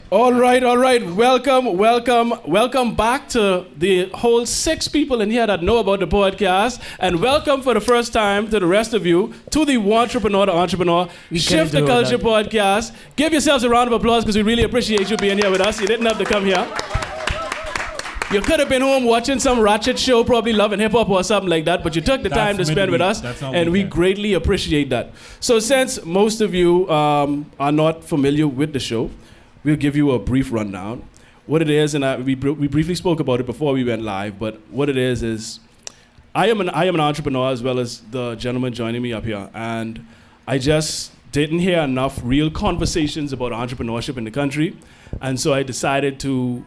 All right. Welcome back to the whole 6 people in here that know about the podcast, and welcome for the first time to the rest of you to the Entrepreneur to Entrepreneur Shift the Culture podcast. Give yourselves a round of applause because we really appreciate you being here with us. You didn't have to come here. You could have been home watching some ratchet show, probably loving hip hop or something like that, but you took the time to spend with us, and we greatly appreciate that. So since most of you are not familiar with the show, we'll give you a brief rundown. What it is, and we briefly spoke about it before we went live, but what it is I am an entrepreneur as well as the gentleman joining me up here, and I just didn't hear enough real conversations about entrepreneurship in the country, and so I decided to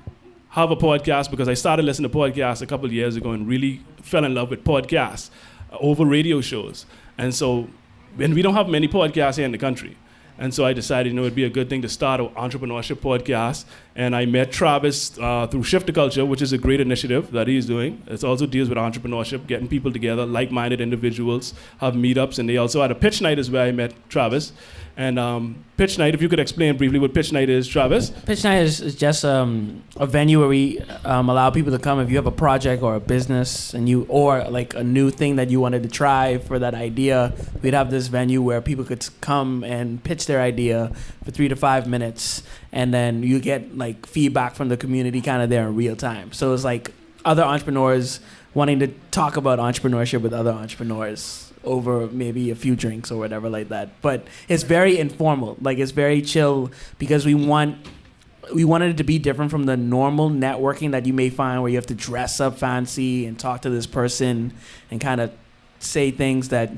have a podcast because I started listening to podcasts a couple of years ago and really fell in love with podcasts over radio shows. And so, and we don't have many podcasts here in the country. And so I decided, it'd be a good thing to start an entrepreneurship podcast. And I met Travis through Shift the Culture, which is a great initiative that he's doing. It also deals with entrepreneurship, getting people together, like-minded individuals, have meetups, and they also had a pitch night is where I met Travis. And pitch night, if you could explain briefly what pitch night is, Travis. Pitch night is just a venue where we allow people to come if you have a project or a business or like a new thing that you wanted to try for that idea. We'd have this venue where people could come and pitch their idea for 3 to 5 minutes, and then you get like feedback from the community kind of there in real time. So it's like other entrepreneurs wanting to talk about entrepreneurship with other entrepreneurs over maybe a few drinks or whatever like that. But it's very informal, like it's very chill, because we wanted it to be different from the normal networking that you may find where you have to dress up fancy and talk to this person and kind of say things that,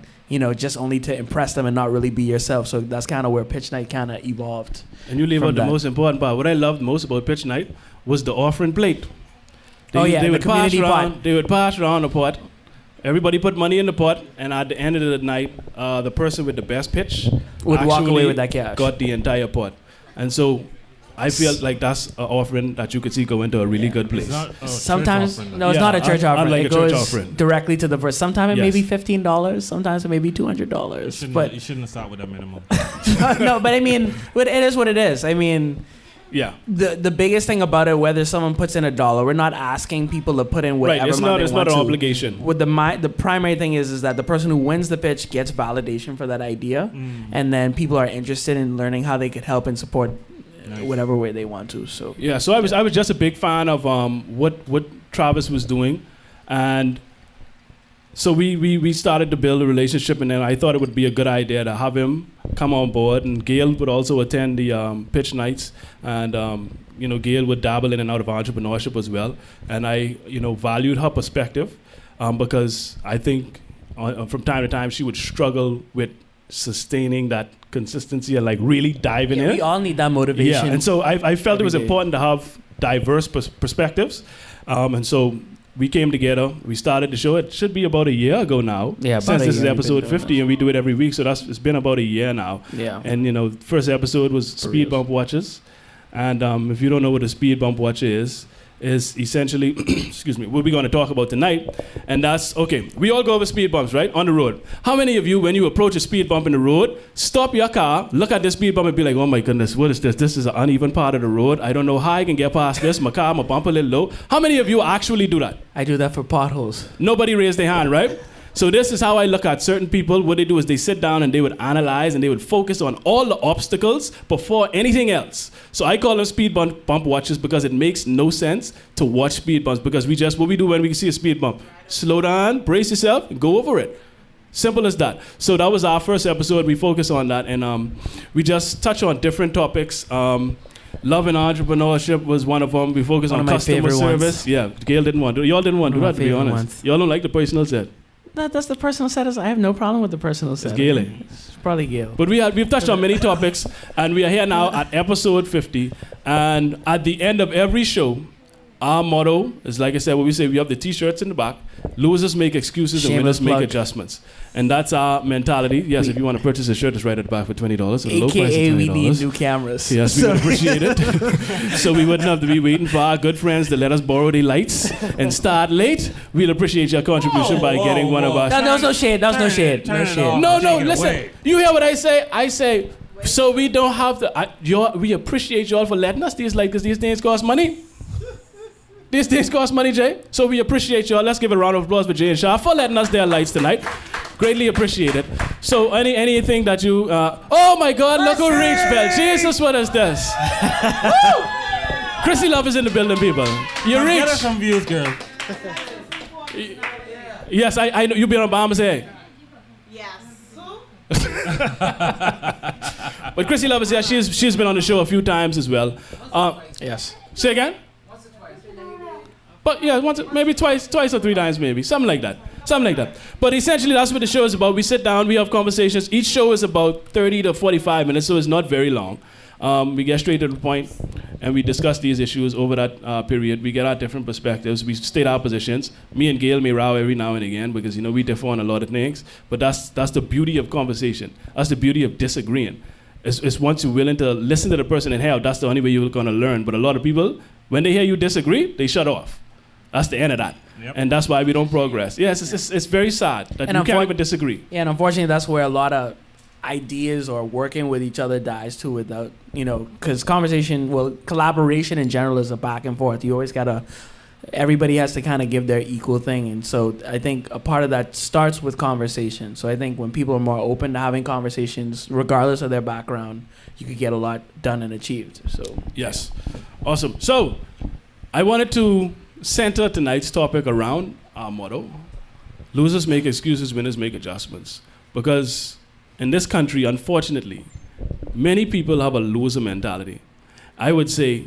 just only to impress them and not really be yourself. So that's kind of where pitch night kind of evolved. And you leave out the most important part. What I loved most about pitch night was the offering plate. They would pass around the pot. Everybody put money in the pot, and at the end of the night, the person with the best pitch would walk away with that cash. Got the entire pot. And so I feel like that's an offering that you could see go into a really good place. Sometimes, it's not a church offering. Like it a church goes offering. Directly to the person. Sometimes it may be $15. Sometimes it may be $200. But you shouldn't have started with that minimum. No, but I mean, it is what it is. I mean, yeah. The biggest thing about it, whether someone puts in $1, we're not asking people to put in whatever it's amount not, they want an to. obligation. With the primary thing is that the person who wins the pitch gets validation for that idea, and then people are interested in learning how they could help and support whatever way they want to. So so I was just a big fan of what Travis was doing, and so we started to build a relationship, and then I thought it would be a good idea to have him come on board, and Gail would also attend the pitch nights, and Gail would dabble in and out of entrepreneurship as well, and I valued her perspective because I think from time to time she would struggle with sustaining that consistency and like really diving in. We all need that motivation. Yeah, and so I felt it was important to have diverse perspectives, and so we came together. We started the show. It should be about a year ago now. Yeah, since this is episode 50, and we do it every week. So it's been about a year now. Yeah. And first episode was speed bump watches, and if you don't know what a speed bump watch is essentially, excuse me, what we're going to talk about tonight. And that's, okay, we all go over speed bumps, right, on the road. How many of you, when you approach a speed bump in the road, stop your car, look at this speed bump and be like, oh my goodness, what is this? This is an uneven part of the road. I don't know how I can get past this. My bump a little low. How many of you actually do that? I do that for potholes. Nobody raised their hand, right? So this is how I look at certain people. What they do is they sit down and they would analyze and they would focus on all the obstacles before anything else. So I call them speed bump watches because it makes no sense to watch speed bumps, because what we do when we see a speed bump, slow down, brace yourself, and go over it. Simple as that. So that was our first episode. We focus on that, and we just touch on different topics. Love and entrepreneurship was one of them. We focus on customer service. Yeah, Gail didn't want to. Y'all didn't want to do that, to be honest. Y'all don't like the personal set. That's the personal set. I have no problem with the personal set. It's Gail. It's probably Gail. But we've touched on many topics, and we are here now at episode 50. And at the end of every show, our motto is, like I said, what we say, we have the T-shirts in the back. Losers make excuses and winners make adjustments. And that's our mentality. Yes, if you want to purchase a shirt, it's right at the back for $20. So the low price is $20. We need new cameras. Yes, we would appreciate it. So we wouldn't have to be waiting for our good friends to let us borrow the lights and start late. We'll appreciate your contribution by getting one of us. That was no shade. That was no shade. No shade. No, listen. You hear what I say? I say, So we don't have to. We appreciate y'all for letting us these lights because these things cost money. These things cost money, Jay. So we appreciate y'all. Let's give a round of applause for Jay and Shah for letting us their lights tonight. Greatly appreciate it. So anything that you... oh my God, look who reached bell. Jesus, what is this? Chrissy Love is in the building, people. You reached. Get us some views, girl. Yes, I know. You been on Bahamas, eh? Yes. But Chrissy Love is here. She's been on the show a few times as well. Yes. Say again? But yeah, maybe twice or three times, maybe. Something like that. But essentially, that's what the show is about. We sit down, we have conversations. Each show is about 30 to 45 minutes, so it's not very long. We get straight to the point, and we discuss these issues over that period. We get our different perspectives. We state our positions. Me and Gail may row every now and again because, we differ on a lot of things. But that's the beauty of conversation. That's the beauty of disagreeing. It's once you're willing to listen to the person and help, that's the only way you're going to learn. But a lot of people, when they hear you disagree, they shut off. That's the end of that. Yep. And that's why we don't progress. Yes, it's very sad that you can't even disagree. Yeah, and unfortunately, that's where a lot of ideas or working with each other dies too without, because collaboration in general is a back and forth. You always everybody has to kind of give their equal thing. And so I think a part of that starts with conversation. So I think when people are more open to having conversations, regardless of their background, you could get a lot done and achieved. So yes. Awesome. So I wanted to center tonight's topic around our motto: losers make excuses, winners make adjustments. Because in this country, unfortunately, many people have a loser mentality. I would say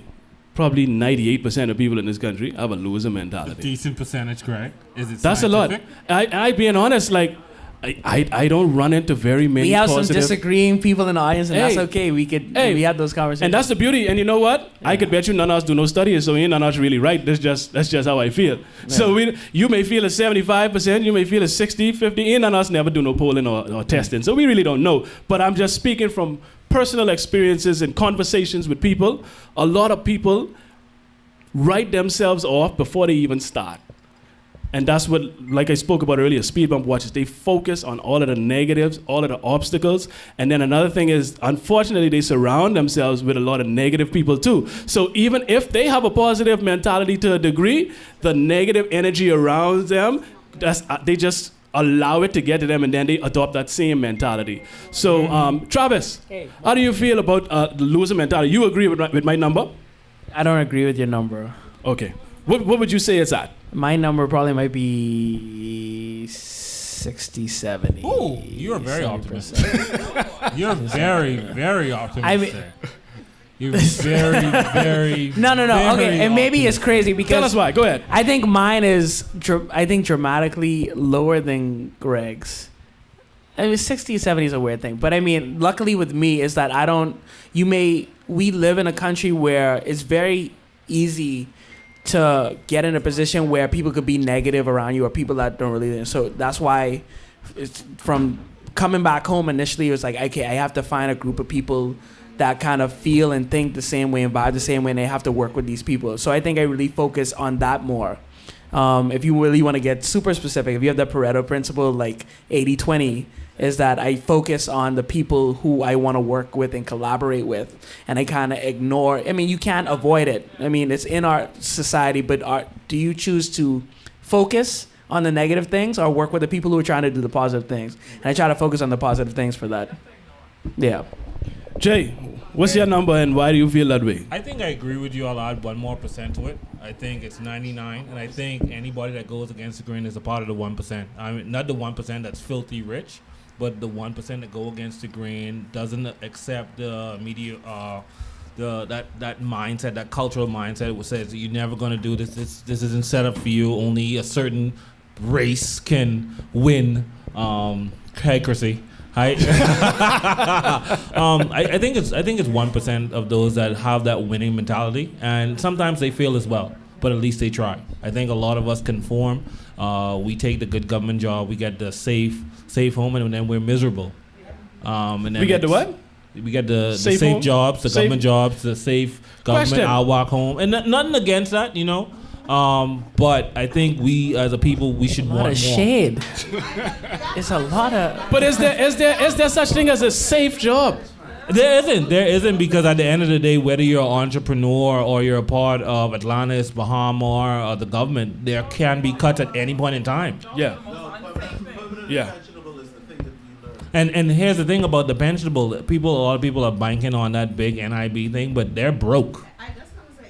probably 98% of people in this country have a loser mentality. A decent percentage, Greg. Is it That's scientific? a lot. I being honest, I don't run into very many we have positive... some disagreeing people in the audience, and that's okay. We have those conversations. And that's the beauty. And you know what? Yeah. I could bet you none of us do no studies, so none of us really right. That's just how I feel. Yeah. So you may feel it's 75%, you may feel it's 60, 50, and none of us never do no polling or testing. So we really don't know. But I'm just speaking from personal experiences and conversations with people. A lot of people write themselves off before they even start. And that's what, like I spoke about earlier, speed bump watches, they focus on all of the negatives, all of the obstacles. And then another thing is, unfortunately, they surround themselves with a lot of negative people too. So even if they have a positive mentality to a degree, the negative energy around them, they just allow it to get to them, and then they adopt that same mentality. So, Travis, how do you feel about the loser mentality? You agree with my number? I don't agree with your number. Okay. What would you say it's at? My number probably might be 60, 70. Oh, you're very optimistic. You're very, very optimistic. I mean, you're very, very. No. Okay, and maybe it's crazy because. Tell us why. Go ahead. I think mine is, dramatically lower than Greg's. I mean, 60, 70 is a weird thing. But I mean, luckily with me is that we live in a country where it's very easy to get in a position where people could be negative around you or people that don't really. So that's why from coming back home initially, it was like, okay, I have to find a group of people that kind of feel and think the same way and vibe the same way, and they have to work with these people. So I think I really focus on that more. If you really want to get super specific, if you have the Pareto principle, like 80-20, is that I focus on the people who I want to work with and collaborate with, and I kind of ignore. I mean, you can't avoid it. I mean, it's in our society, but do you choose to focus on the negative things or work with the people who are trying to do the positive things? And I try to focus on the positive things for that. Yeah. Jay, what's your number and why do you feel that way? I think I agree with you. I'll add 1% more to it. I think it's 99, and I think anybody that goes against the grain is a part of the 1%. I mean, not the 1% that's filthy rich, but the 1% that go against the grain, doesn't accept the media, that mindset, that cultural mindset, which says you're never going to do this. This isn't set up for you. Only a certain race can win. Hey, Chrissy. I think it's 1% of those that have that winning mentality, and sometimes they fail as well, but at least they try. I think a lot of us conform. We take the good government job, we get the safe home, and then we're miserable. And then we get the what? We get the safe jobs, the government jobs, the safe government walk home, and nothing against that, you know. But I think we as a people, we should want more. It's a lot of. But is there such thing as a safe job? There isn't because at the end of the day, whether you're an entrepreneur or you're a part of Atlantis, Bahama, or the government, there can be cuts at any point in time. Yeah. Yeah. And here's the thing about the pensionable. A lot of people are banking on that big NIB thing, but they're broke.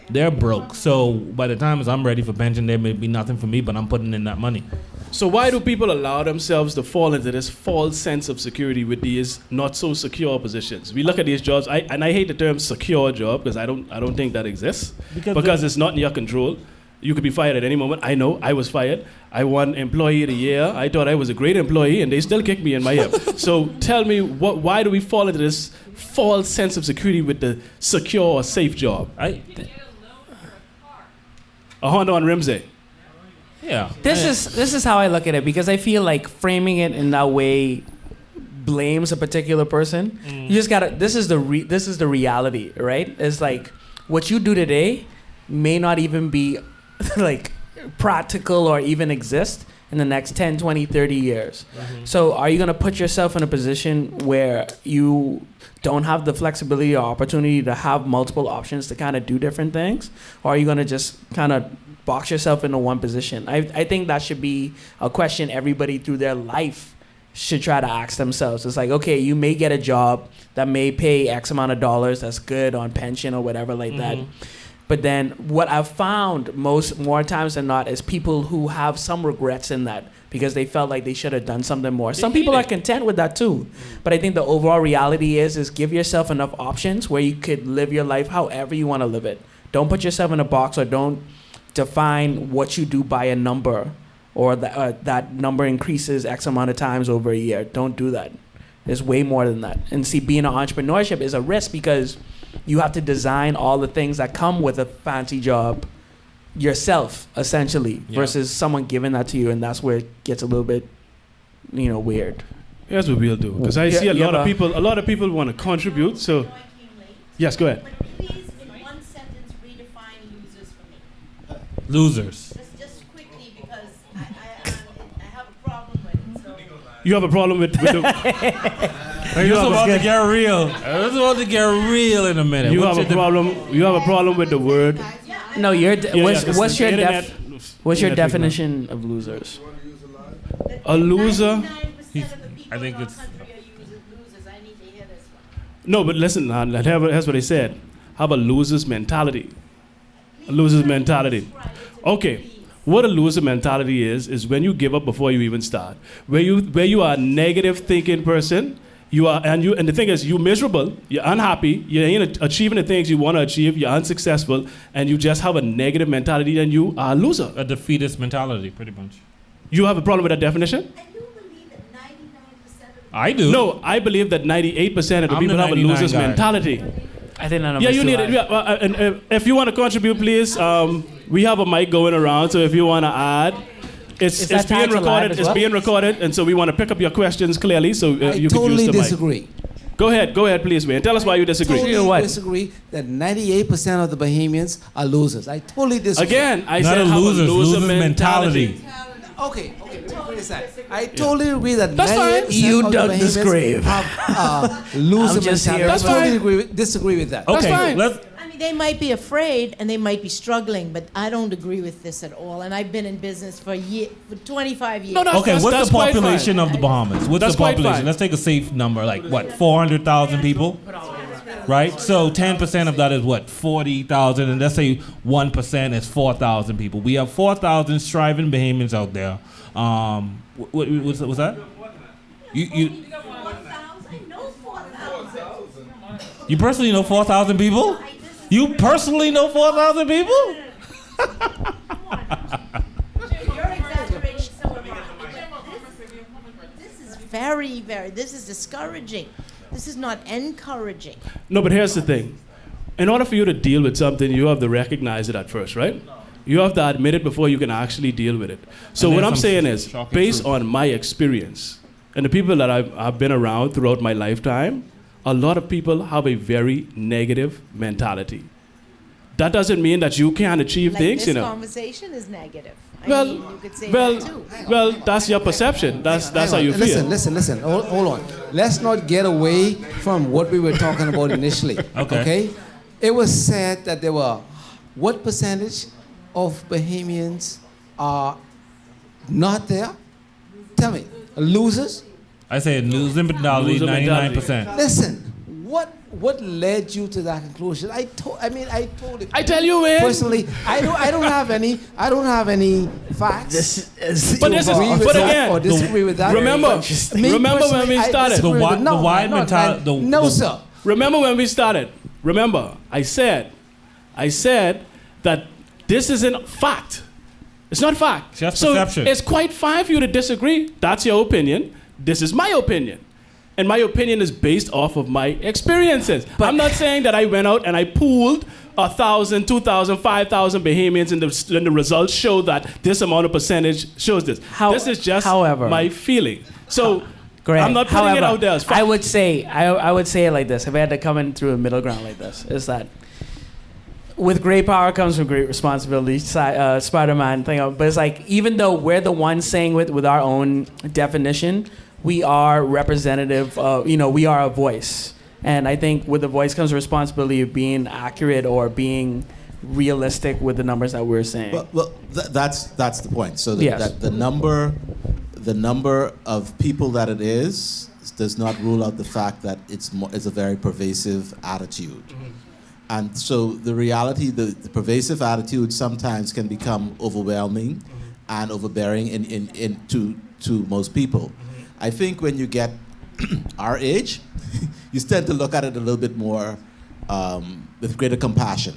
They're broke. So by the time I'm ready for pension, there may be nothing for me, but I'm putting in that money. So why do people allow themselves to fall into this false sense of security with these not so secure positions? We look at these jobs, I hate the term secure job because I don't think that exists because it's not in your control. You could be fired at any moment. I know, I was fired. I won Employee of the Year. I thought I was a great employee and they still kicked me in my hip. So tell me, why do we fall into this false sense of security with the secure or safe job? A Honda on Rimsey. Yeah. This is how I look at it because I feel like framing it in that way blames a particular person. You just gotta. This is the reality, right? It's like what you do today may not even be like practical or even exist in the next 10, 20, 30 years. So are you gonna put yourself in a position where you don't have the flexibility or opportunity to have multiple options to kind of do different things, or are you gonna just kind of box yourself into one position? I think that should be a question everybody through their life should try to ask themselves. It's like, okay, you may get a job that may pay X amount of dollars that's good on pension or whatever like that. But then what I've found more times than not is people who have some regrets in that because they felt like they should have done something more. Some people are content with that too. But I think the overall reality is give yourself enough options where you could live your life however you want to live it. Don't put yourself in a box or don't define what you do by a number or that number increases X amount of times over a year. Don't do that. There's way more than that. And see, being an entrepreneurship is a risk because you have to design all the things that come with a fancy job yourself, essentially, versus someone giving that to you, and that's where it gets a little bit, weird. Here's what we'll do, because I see a lot of people want to contribute. So, yes, go ahead. But please, in one sentence, redefine losers for me. Losers. Just quickly, because I have a problem with it. So. You have a problem with the... It's about to get real. It's about to get real in a minute. You have a problem with the word. No, what's your definition of losers? A loser. I think it's. No, but listen, that's what they said. Have a loser's mentality. A loser's mentality. Okay. What a loser mentality is when you give up before you even start. Where you are a negative thinking person. And the thing is, you're miserable, you're unhappy, you ain't achieving the things you want to achieve, you're unsuccessful, and you just have a negative mentality, then you are a loser. A defeatist mentality, pretty much. You have a problem with that definition? And you believe that 99% of I do. No, I believe that 98% of the people have a loser's mentality. I think none of us do. You need it. And if you want to contribute, please, we have a mic going around, so if you want to add. It's being recorded. It's being recorded, and so we want to pick up your questions clearly, so you can use the mic. Disagree. Go ahead, please, man. Tell us why you disagree. Totally disagree that 98% of the Bahamians are losers. I totally disagree. Again, I Not said have losers, a loser losers mentality. Okay. I totally agree that That's 98% fine. You of the dug this Bahamians grave. have loser I'm just mentality. here. That's I totally fine. disagree with that. That's Okay, fine. I mean, they might be afraid and they might be struggling, but I don't agree with this at all. And I've been in business for 25 years. No, no. Okay, what's the population of the Bahamas? What's That's the quite population? fine. Let's take a safe number, like what, 400,000 people? Right? So 10% of that is what, 40,000, and let's say 1% is 4,000 people. We have 4,000 striving Bahamians out there. What's that? You I know 4,000. You personally know 4,000 people? You personally know 4,000 people? You're exaggerating some of it. This is this is discouraging. This is not encouraging. No, but here's the thing. In order for you to deal with something, you have to recognize it at first, right? You have to admit it before you can actually deal with it. So what I'm saying is, based on my experience, and the people that I've been around throughout my lifetime, a lot of people have a very negative mentality. that doesn't mean that you can't achieve Like things, this conversation is negative. I Well, mean, you could say well, that too. well, that's your perception. That's how you feel. Listen. Hold on. Let's not get away from what we were talking about initially. Okay. It was said that there were what percentage of Bahamians are not there? Tell me, losers? I say losing mentality, Loser mentality. 99%. Listen, what led you to that conclusion? I told it. I tell you, man. Personally, I don't have any facts. But this is, agree with but that again, or disagree with that. remember when we I started. disagree with it. The wide mentality. No, sir. Remember when we started. Remember, I said that this isn't fact. It's not fact. Just so perception. it's quite fine for you to disagree. That's your opinion. This is my opinion. And my opinion is based off of my experiences. But I'm not saying that I went out and I pooled 1,000, 2,000, 5,000 Bahamians and the results show that this amount of percentage shows this. This is just my feeling. So Greg, I'm not putting it out there as fact. I would say it like this. If I had to come in through a middle ground like this, is that with great power comes with great responsibility. Spider-Man thing, but it's like even though we're the ones saying with our own definition, we are representative. We are a voice, and I think with the voice comes the responsibility of being accurate or being realistic with the numbers that we're saying. Well, that's the point. So Yes. that the number of people that it is does not rule out the fact that it's a very pervasive attitude. And so the reality, the pervasive attitude sometimes can become overwhelming and overbearing to most people. I think when you get our age, you tend to look at it a little bit more with greater compassion,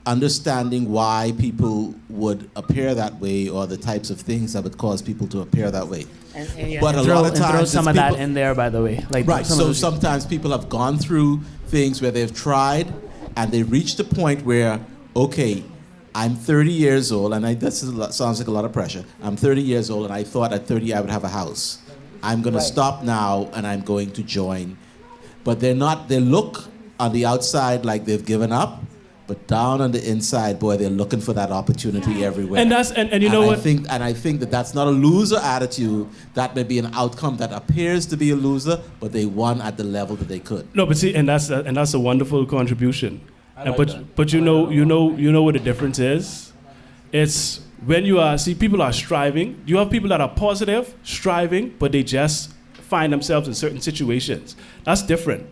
understanding why people would appear that way or the types of things that would cause people to appear that way. But a lot of times throw some of people, that in there, by the way. Like right. So sometimes people have gone through things where they've tried and they reached a point where, okay, I'm 30 years old, and sounds like a lot of pressure. I'm 30 years old, and I thought at 30 I would have a house. I'm going to stop now, and I'm going to join. But they're not. They look on the outside like they've given up, but down on the inside, boy, they're looking for that opportunity everywhere. And you know what? I think that's not a loser attitude. That may be an outcome that appears to be a loser, but they won at the level that they could. No, but see, and that's a wonderful contribution. But you know what the difference is? It's when people are striving. You have people that are positive, striving, but they just find themselves in certain situations. That's different.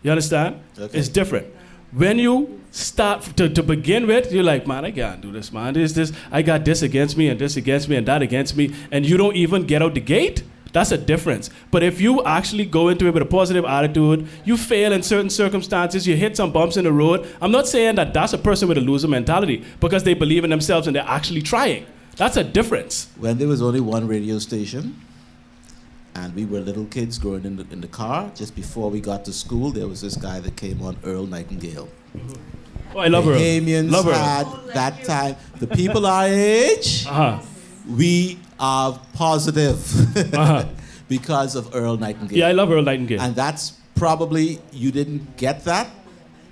You understand? Okay. It's different. When you start to begin with, you're like, man, I can't do this, man. This, I got this against me and this against me and that against me, and you don't even get out the gate. That's a difference. But if you actually go into it with a positive attitude, you fail in certain circumstances, you hit some bumps in the road. I'm not saying that that's a person with a loser mentality because they believe in themselves and they're actually trying. That's a difference. When there was only one radio station, and we were little kids growing in the car, just before we got to school, there was this guy that came on, Earl Nightingale. Oh, I love her. Bahamians Love her. had that time. The people our age, we are positive because of Earl Nightingale. Yeah, I love Earl Nightingale. And that's probably, you didn't get that.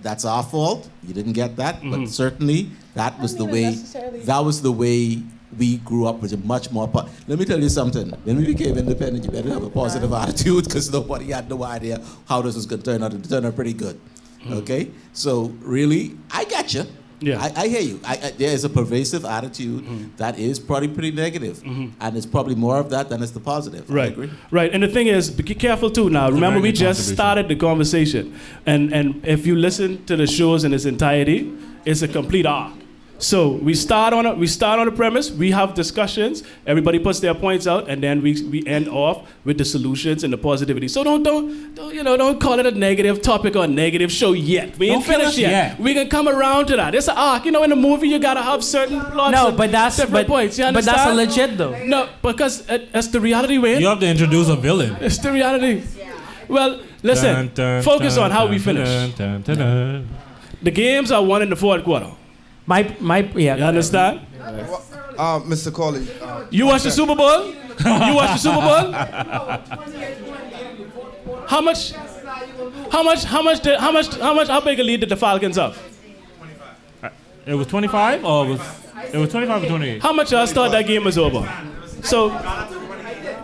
That's our fault. You didn't get that. But certainly, that was the way we grew up with a much more... Let me tell you something. When we became independent, you better have a positive attitude because nobody had no idea how this was going to turn out. It turned out pretty good. Okay? So really, I got you. Yeah. I hear you. There is a pervasive attitude that is probably pretty negative. And it's probably more of that than it's the positive. Right. I agree. Right. And the thing is, be careful too now. Remember, we just started the conversation. And if you listen to the shows in its entirety, it's a complete arc. So we start on a premise, we have discussions, everybody puts their points out, and then we end off with the solutions and the positivity. So don't call it a negative topic or a negative show yet. We ain't finished yet. We can come around to that. It's an arc. In a movie you gotta have certain plots. No, and but that's different points. You but that's a understand? legit though. No, because that's the reality, Wayne. You have to introduce a villain. It's the reality. Well, listen. Focus on how we finish. The games are won in the fourth quarter. Yeah. You understand? Mr. Collie. You watch the Super Bowl? You watch the Super Bowl? How big a lead did the Falcons have? It was 25 or it was 25 or 28? How much y'all thought that game was over? So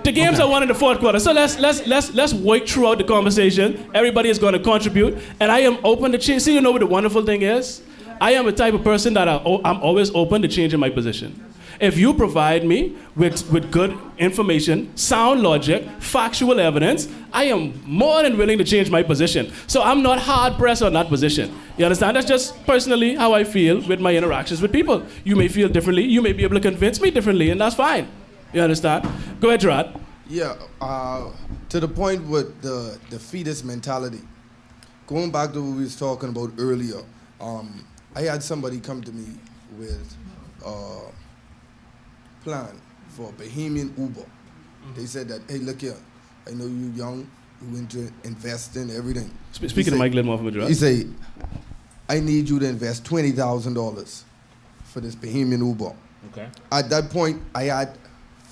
the games are won in the fourth quarter. So let's work throughout the conversation. Everybody is going to contribute, and I am open to change. See, you know what the wonderful thing is? I am a type of person that I'm always open to changing my position. If you provide me with good information, sound logic, factual evidence, I am more than willing to change my position. So I'm not hard pressed on that position. You understand? That's just personally how I feel with my interactions with people. You may feel differently. You may be able to convince me differently, and that's fine. You understand? Go ahead, Gerard. Yeah, to the point with the defeatist mentality. Going back to what we was talking about earlier, I had somebody come to me with a plan for a Bahamian Uber. They said that, hey, look here, I know you're young, you into investing, everything. Speaking of Mike Lidmore from Gerard. He say, I need you to invest $20,000 for this Bahamian Uber. Okay. At that point, I had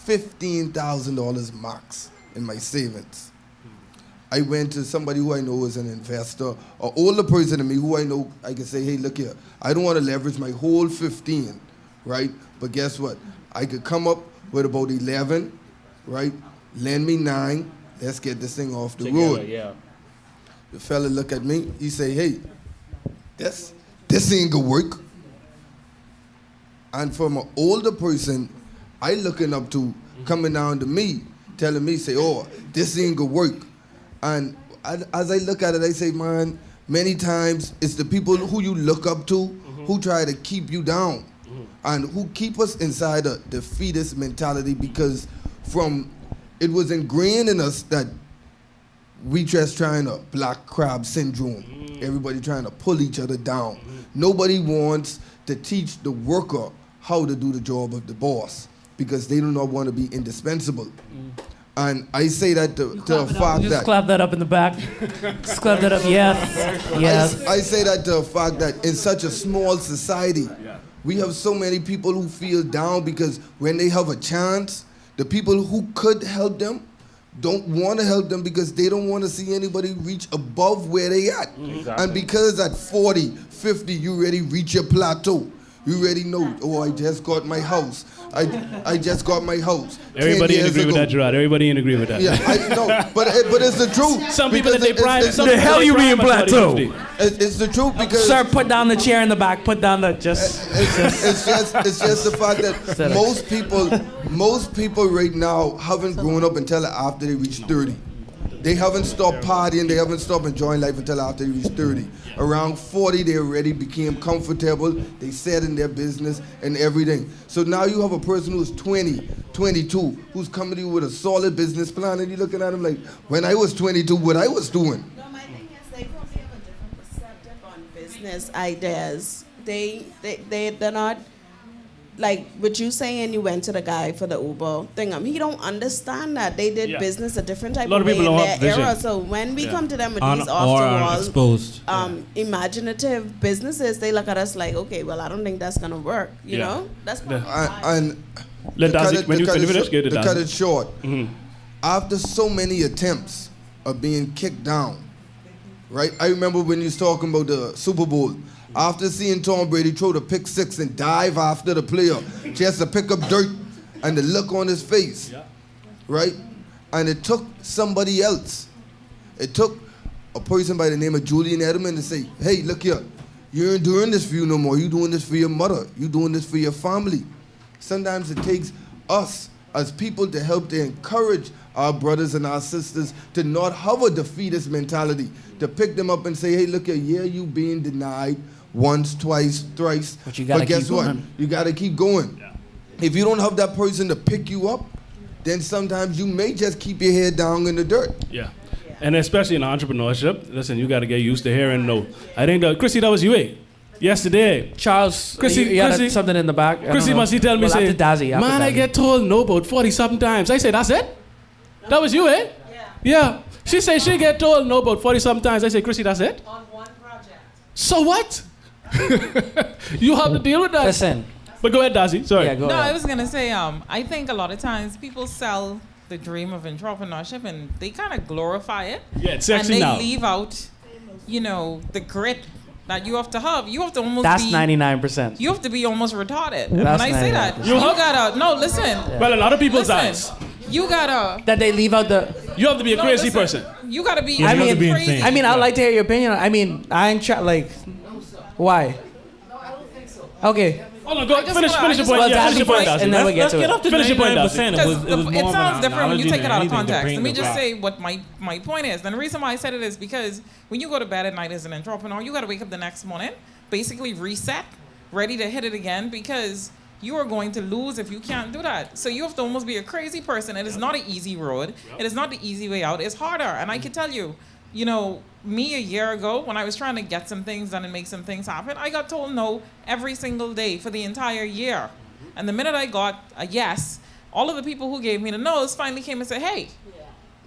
$15,000 max in my savings. I went to somebody who I know is an investor, or older person than me who I know, I can say, hey, look here, I don't want to leverage my whole 15, right? But guess what? I could come up with about 11, right? Lend me 9, let's get this thing off the road. Yeah. The fella look at me, he say, hey, this ain't gonna work. And from an older person, I looking up to, coming down to me, telling me, say, oh, this ain't gonna work. And as I look at it, I say, man, many times it's the people who you look up to who try to keep you down and who keep us inside a defeatist mentality, because it was ingrained in us that we just trying to black crab syndrome. Everybody trying to pull each other down. Nobody wants to teach the worker how to do the job of the boss, because they do not want to be indispensable. And I say that to a fact Just that... clap that up in the back. Just clap that up, yes. I say that to a fact that in such a small society, we have so many people who feel down because when they have a chance, the people who could help them don't want to help them because they don't want to see anybody reach above where they at. Exactly. And because at 40, 50, you already reach your plateau. You already know, oh, I just got my house. I just got my house. Everybody in agree with that, Gerard. Everybody in agree with that. Yeah, I know, but it's the truth. Some people in their prime. It's The hell you being plateau? it's the truth because Sir, put down the chair in the back. Put down the it's just the fact that most people right now haven't grown up until after they reach 30. They haven't stopped partying, they haven't stopped enjoying life until after they reach 30. Around 40, they already became comfortable, they set in their business and everything. So now you have a person who's 20, 22, who's coming to you with a solid business plan, and you're looking at him like, when I was 22, what I was doing. No, my thing is they probably have a different perspective on business ideas. They're not, like what you saying, you went to the guy for the Uber thing. He don't understand that they did business a different type of way in their era. So when we come to them with these exposed imaginative businesses, they look at us like, okay, well, I don't think that's gonna work. You know, that's not. And Let Dazi, when you finish, get it to Dazi. cut it short, after so many attempts of being kicked down, right? I remember when you was talking about the Super Bowl. After seeing Tom Brady throw the pick six and dive after the player, just to pick up dirt and the look on his face, right? And it took somebody else. It took a person by the name of Julian Edelman to say, hey, look here, you ain't doing this for you no more. You doing this for your mother. You doing this for your family. Sometimes it takes us as people to help to encourage our brothers and our sisters to not have a defeatist mentality, to pick them up and say, hey, look here, yeah, you being denied once, twice, thrice. But you gotta guess keep what? going. You got to keep going. Yeah. If you don't have that person to pick you up, then sometimes you may just keep your head down in the dirt. Yeah. And especially in entrepreneurship, listen, you got to get used to hearing no. I think, Chrissy, that was you, yesterday. Charles, Chrissy, you had something in the back. Chrissy must he tell me, say, after Dazi, man, I get told no about 40-something times. I say, that's it? That was you, Yeah. She said she get told no about 40-something times. I say, Chrissy, that's it? On one project. So what? You have to deal with that. Listen. But go ahead, Dazi. Sorry. Yeah, go No, ahead. I was going to say, I think a lot of times people sell the dream of entrepreneurship and they kind of glorify it. Yeah, it's sexy and they now. leave out, the grit that you have to have. You have to almost That's be 99%. You have to be almost retarded. When That's I say that, 99%. you gotta no listen. Well, a lot of people's eyes. You gotta. That they leave out the. You have to be a No, crazy listen. person. You gotta be. Yeah, you have to be crazy. insane. I mean, I'd like to hear your opinion. I mean, I ain't like. Why? Okay. Hold on, go I just finish wanna- your I point. just Yeah, wanna- finish your point, and Darcy. then we get Let's to get it. up to Finish your point, 99%. It was Because more it of sounds an different when you analogy take it than out of anything to context. bring Let me the just fact. say what my point is. And the reason why I said it is because when you go to bed at night as an entrepreneur, you got to wake up the next morning, basically reset, ready to hit it again, because you are going to lose if you can't do that. So you have to almost be a crazy person. It is not an easy road. It is not the easy way out. It's harder. And I can tell you, me a year ago when I was trying to get some things done and make some things happen, I got told no every single day for the entire year. And the minute I got a yes, all of the people who gave me the no's finally came and said, hey,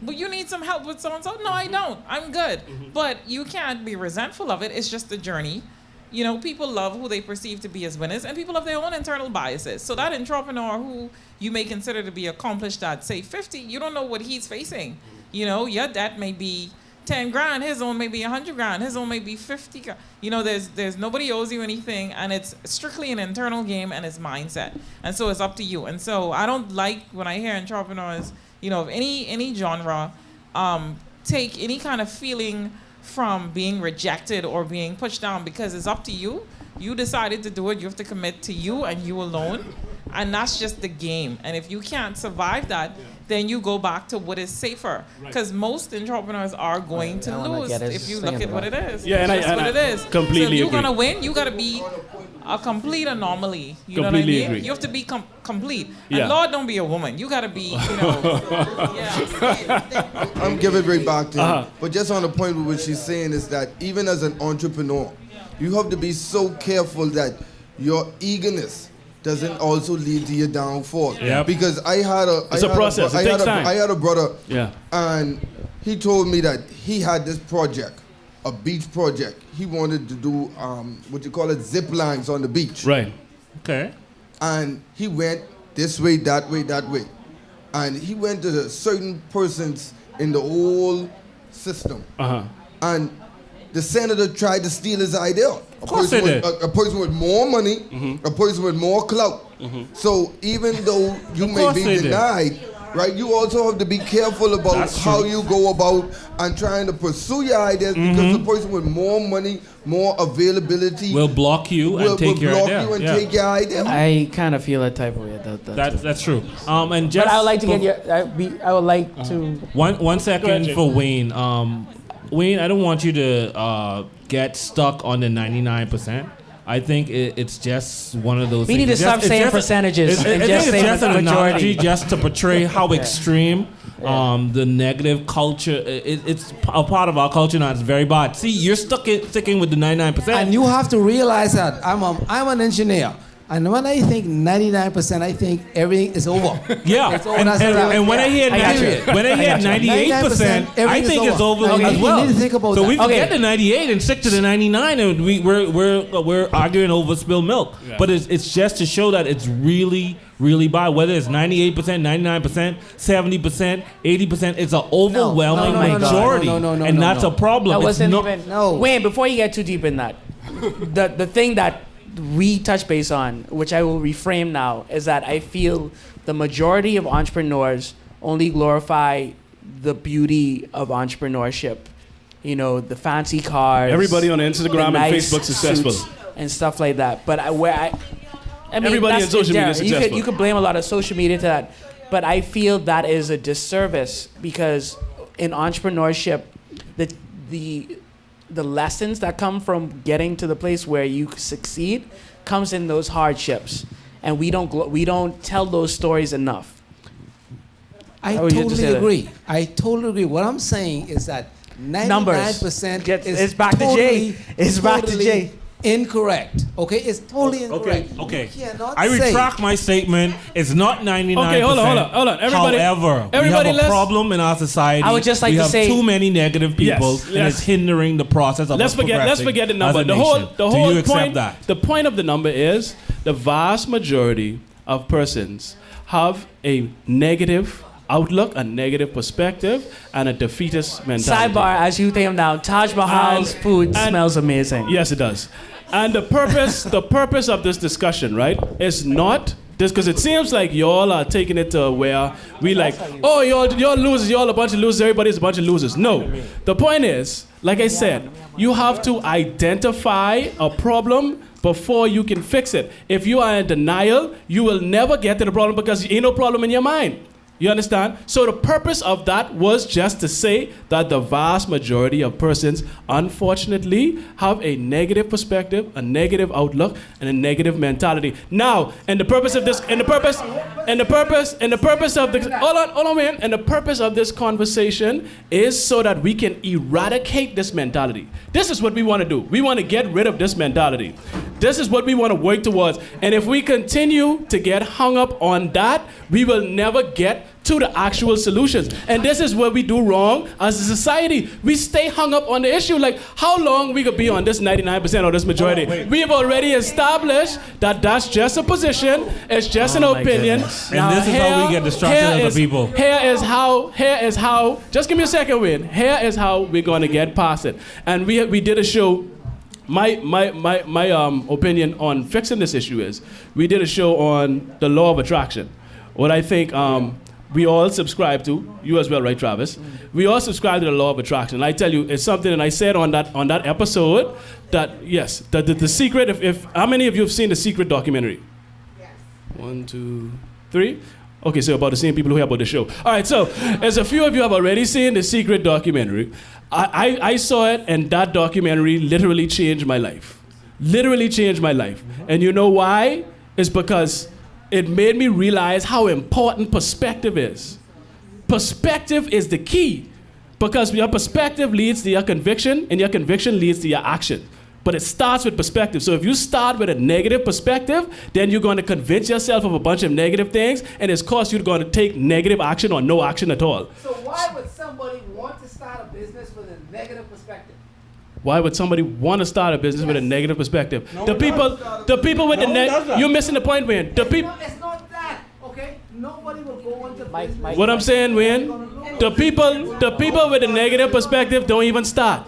but you need some help with so-and-so? No, I don't. I'm good. But you can't be resentful of it. It's just a journey. People love who they perceive to be as winners, and people have their own internal biases. So that entrepreneur who you may consider to be accomplished at, say, 50, you don't know what he's facing. Your debt may be 10 grand, his own may be 100 grand, his own may be 50 grand. There's nobody owes you anything, and it's strictly an internal game and it's mindset. And so it's up to you. And so I don't like when I hear entrepreneurs, of any genre, take any kind of feeling from being rejected or being pushed down, because it's up to you. You decided to do it. You have to commit to you and you alone. And that's just the game. And if you can't survive that, then you go back to what is safer. Because most entrepreneurs are going to lose if you look at what it is. Yeah, and that's what it is. completely so if you're agree. going to win, you got to be a complete anomaly. You know what I Completely mean? agree. You have to be complete. Yeah. And Lord, don't be a woman. You got to be, yeah. I'm giving it right back to you. Uh-huh. But just on the point with what she's saying is that even as an entrepreneur, you have to be so careful that your eagerness doesn't also lead to your downfall. Yep. Because It's a process. It takes time. I had a brother, Yeah. and he told me that he had this project, a beach project. He wanted to do what you call it, zip lines on the beach. Right. Okay. And he went this way, that way, that way. And he went to the certain persons in the whole system. Uh-huh. And the senator tried to steal his idea. A course they did. a person with more money, a person with more clout. So even though you may course be they did. denied, right, you also have to be careful about That's how true. you go about and trying to pursue your ideas, because the person with more money, more availability Will block you will and take your block idea. you and Yeah. take your idea. I kind of feel that type of way. That's true. And just But I would like to get your. I would like to. one second Jake. for Wayne. Wayne, I don't want you to get stuck on the 99%. I think it's just one of those. We need things. to stop saying percentages and just say it's an majority. analogy just to portray how extreme the negative culture. It's a part of our culture now. It's very bad. See, you're sticking with the 99%. And you have to realize that I'm an engineer. And when I think 99%, I think everything is over. Yeah, It's over. and, That's and, what and when I hear I got you. when I hear 98%, I everything is think it's over over. as You well. need to think about so that. we forget Okay. the 98 and stick to the 99, and we're arguing over spilled milk. Yeah. But it's just to show that it's really bad. Whether it's 98%, 99%, 70%, 80%, it's an overwhelming No, no, no, no, majority, no, and that's a problem. That It's wasn't not- even. No. Wayne, before you get too deep in that, the thing that we touch base on, which I will reframe now, is that I feel the majority of entrepreneurs only glorify the beauty of entrepreneurship. The fancy cars. Everybody on Instagram the and nice Facebook successful. suits and stuff like that. But I mean, Everybody that's on social media general. successful. You could blame a lot of social media to that, but I feel that is a disservice, because in entrepreneurship, the lessons that come from getting to the place where you succeed comes in those hardships, and we don't tell those stories enough. I How would you totally say that? agree. I totally agree. What I'm saying is that 99% is It's back to Jay. It's back to totally Jay. Incorrect. Okay, it's totally incorrect. Okay. You cannot I say- retract my statement. It's not 99%. Okay, hold on. Everybody, However, everybody we have a problem in our society. I would just like we to have say- too many negative people, Yes, and yes. it's hindering the process of Let's us forget progressing the number. as a The nation. whole Do you accept point. that? The point of the number is the vast majority of persons have a negative outlook, a negative perspective, and a defeatist mentality. Sidebar, as you take them down, Taj Mahal's food smells amazing. Yes, it does. And the purpose of this discussion, right, is not this, because it seems like y'all are taking it to where we like, oh, y'all losers, y'all a bunch of losers, everybody's a bunch of losers. No. The point is, like I said, you have to identify a problem before you can fix it. If you are in denial, you will never get to the problem because ain't no problem in your mind. You understand? So the purpose of that was just to say that the vast majority of persons, unfortunately, have a negative perspective, a negative outlook, and a negative mentality. Now, and the purpose of this, and the purpose of the, hold on, man. And the purpose of this conversation is so that we can eradicate this mentality. This is what we want to do. We want to get rid of this mentality. This is what we want to work towards. And if we continue to get hung up on that, we will never get to the actual solutions. And this is what we do wrong as a society. We stay hung up on the issue. Like, how long we could be on this 99% or this majority? We have already established that that's just a position. It's just an opinion. And this is how we get distracted as the people. Here is how, just give me a second, Wayne. Here is how we're going to get past it. And we did a show. My opinion on fixing this issue is, we did a show on the law of attraction. What I think we all subscribe to, you as well, right, Travis? We all subscribe to the law of attraction. And I tell you, it's something, and I said on that episode that, yes, the secret, if how many of you have seen the Secret documentary? Yes. 1, 2, 3. Okay, so about the same people who hear about the show. All right, so as a few of you have already seen the Secret documentary, I saw it, and that documentary literally changed my life. Literally changed my life. And you know why? It's because it made me realize how important perspective is. Perspective is the key, because your perspective leads to your conviction, and your conviction leads to your action. But it starts with perspective. So if you start with a negative perspective, then you're going to convince yourself of a bunch of negative things, and it's caused you going to take negative action or no action at all. So why would somebody want to start a business with a negative perspective? Why would somebody want to start a business with a negative perspective? The people with you're missing the point, Wayne. It's not that, okay? Nobody will go into business. What I'm saying, Wayne, the people with a negative perspective don't even start.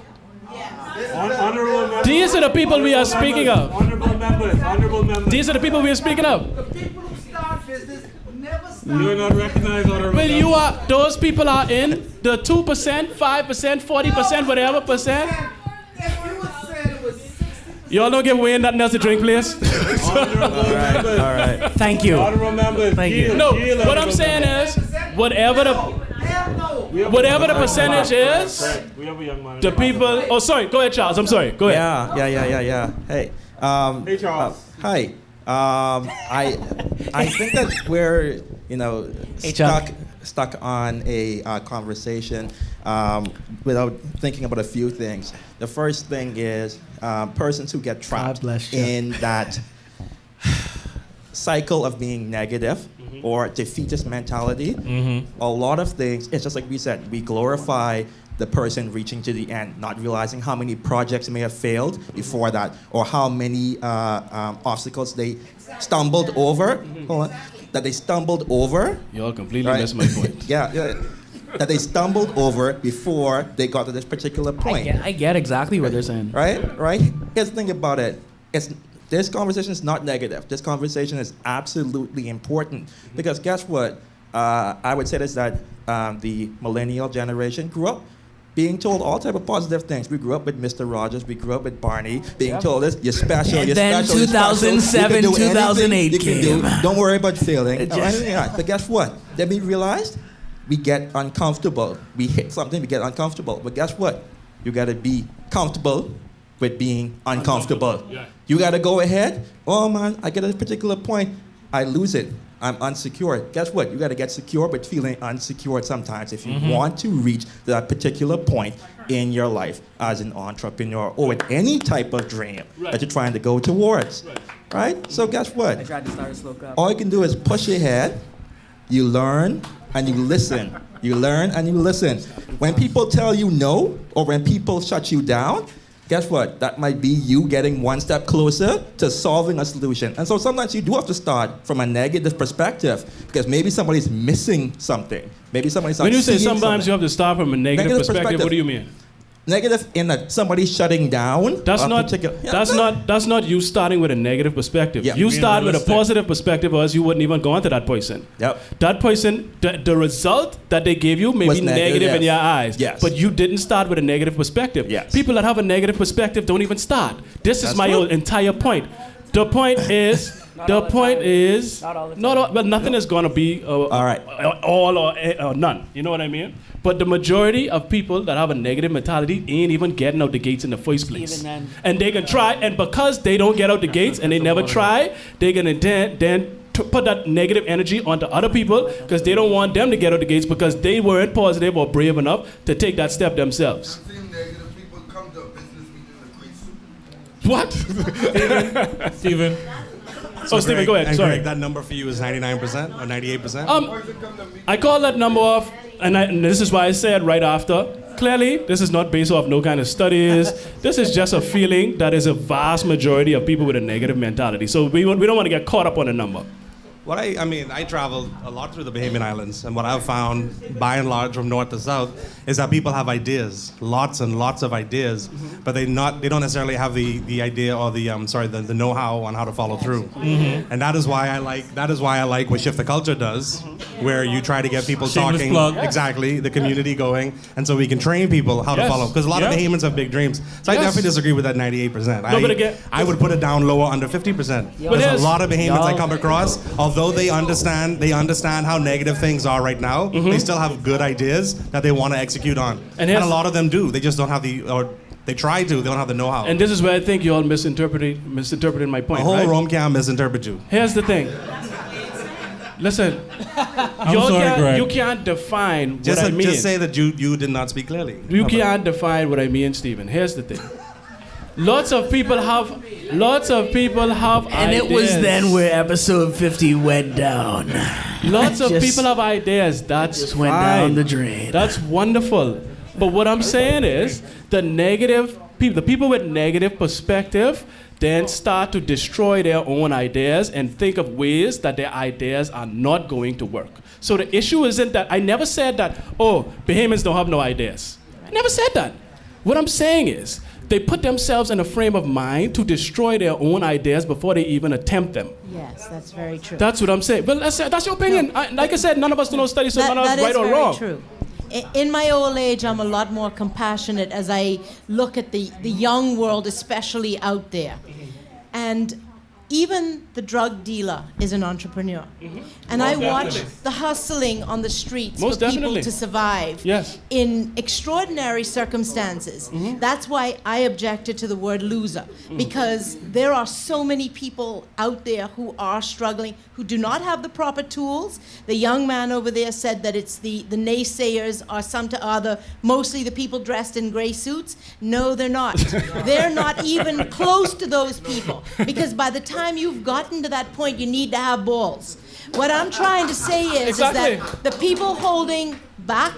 These are the people we are speaking of. Honorable members. These are the people we are speaking of. The people who start business never start. You are not recognized, honorable Well, those people are in the 2%, 5%, 40%, whatever percent. If you would say it was 60%. Y'all don't give Wayne nothing else to drink, please. All right. Thank you. Honorable members. Thank you. No, what I'm saying is, whatever the percentage is, We have a young man. the people. Oh, sorry. Go ahead, Charles. I'm sorry. Go ahead. Yeah. Hey. Hey, Charles. Hi. I think that we're, stuck on a conversation without thinking about a few things. The first thing is persons who get trapped in that cycle of being negative or defeatist mentality. A lot of things, it's just like we said, we glorify the person reaching to the end, not realizing how many projects may have failed before that, or how many obstacles they stumbled over. That they stumbled over. Y'all completely missed my point. Yeah. That they stumbled over before they got to this particular point. I get exactly what they're saying. Right? Here's the thing about it. This conversation is not negative. This conversation is absolutely important. Because guess what? I would say this, that the millennial generation grew up being told all type of positive things. We grew up with Mr. Rogers. We grew up with Barney. Being told this, you're special, and you're then special, 2007, you're special. You can do 2008 you can came. do. Don't worry about failing. But guess what? Then we realized we get uncomfortable. We hit something, we get uncomfortable. But guess what? You got to be comfortable with being uncomfortable. Yeah. You got to go ahead. Oh, man, I get a particular point. I lose it. I'm unsecure. Guess what? You got to get secure, but feeling unsecured sometimes if you want to reach that particular point in your life as an entrepreneur or with any type of dream that you're trying to go towards. Right? So guess what? I tried to start a slow clap. All you can do is push ahead. You learn and you listen. You learn and you listen. When people tell you no, or when people shut you down, guess what? That might be you getting one step closer to solving a solution. And so sometimes you do have to start from a negative perspective because maybe somebody's missing something. Maybe somebody's not When you say seeing sometimes you have to start from a negative perspective, what do you mean? Negative in that somebody's shutting down. That's a not particular- Yeah, that's not you starting with a negative perspective. Yeah. You Being start with a realistic. positive perspective, or else you wouldn't even go into that person. Yep. That person, the result that they gave you may Was be negative, negative in yes. your eyes. Yes. But you didn't start with a negative perspective. Yes. People that have a negative perspective don't even start. This is That's my true. entire point. The point is, the point is, Not all the time. not all, well, nothing is going to be All right. all or none. You know what I mean? But the majority of people that have a negative mentality ain't even getting out the gates in the first place. Even then. And they can try, and because they don't get out the gates and they never try, they're gonna then put that negative energy onto other people because they don't want them to get out the gates because they weren't positive or brave enough to take that step themselves. Same negative people come to a business meeting in a gray suit. What? Steven. Oh, Stephen, go ahead. And Sorry. Greg, that number for you is 99% or 98%? I call that number off, and this is why I said right after. Clearly, this is not based off no kind of studies. This is just a feeling that is a vast majority of people with a negative mentality. So we don't want to get caught up on a number. What I traveled a lot through the Bahamian Islands, and what I've found, by and large, from north to south, is that people have ideas, lots and lots of ideas, but they don't necessarily have the idea or the know-how on how to follow through. And that is why I like what Shift the Culture does, where you try to get people Shameless talking, plug. exactly, the community going, and so we can train people how to Yes. follow, because a lot of Yeah. Bahamians have big dreams. So I Yes. definitely disagree with that 98%. No, but again- I would put it down lower, under 50%. There's there's- a lot of Bahamians I Y'all- come across, although they understand how negative things are right now, they still have good ideas that they want to execute on. And And, here's- a lot of them do. They just don't have they try to, they don't have the know-how. And this is where I think you all misinterpreted my point, a whole right? Rome can misinterpret you. Here's the thing. Listen, you can't define what I mean. Just say that you did not speak clearly. You can't define what I mean, Stephen. Here's the thing. Lots of people have And ideas. it was then where episode 50 went down. Lots of Just- people have ideas. That's just went fine. down the drain. That's wonderful. But what I'm saying is the people with negative perspective then start to destroy their own ideas and think of ways that their ideas are not going to work. So the issue isn't that I never said that, oh, Bahamians don't have no ideas. I never said that. What I'm saying is they put themselves in a frame of mind to destroy their own ideas before they even attempt them. Yes, that's very true. That's what I'm saying. Well, that's your opinion. Like I said, none of us do no studies, so none of us that right is or very wrong. true. In my old age, I'm a lot more compassionate as I look at the young world, especially out there. And even the drug dealer is an entrepreneur. And I watch the hustling on the streets Most for definitely. people to survive Yes. in extraordinary circumstances. That's why I objected to the word loser, because there are so many people out there who are struggling, who do not have the proper tools. The young man over there said that it's the naysayers are some to other, mostly the people dressed in gray suits. No, they're not. They're not even close to those people, because by the time you've gotten to that point, you need to have balls. What I'm trying to say is Exactly. that the people holding back.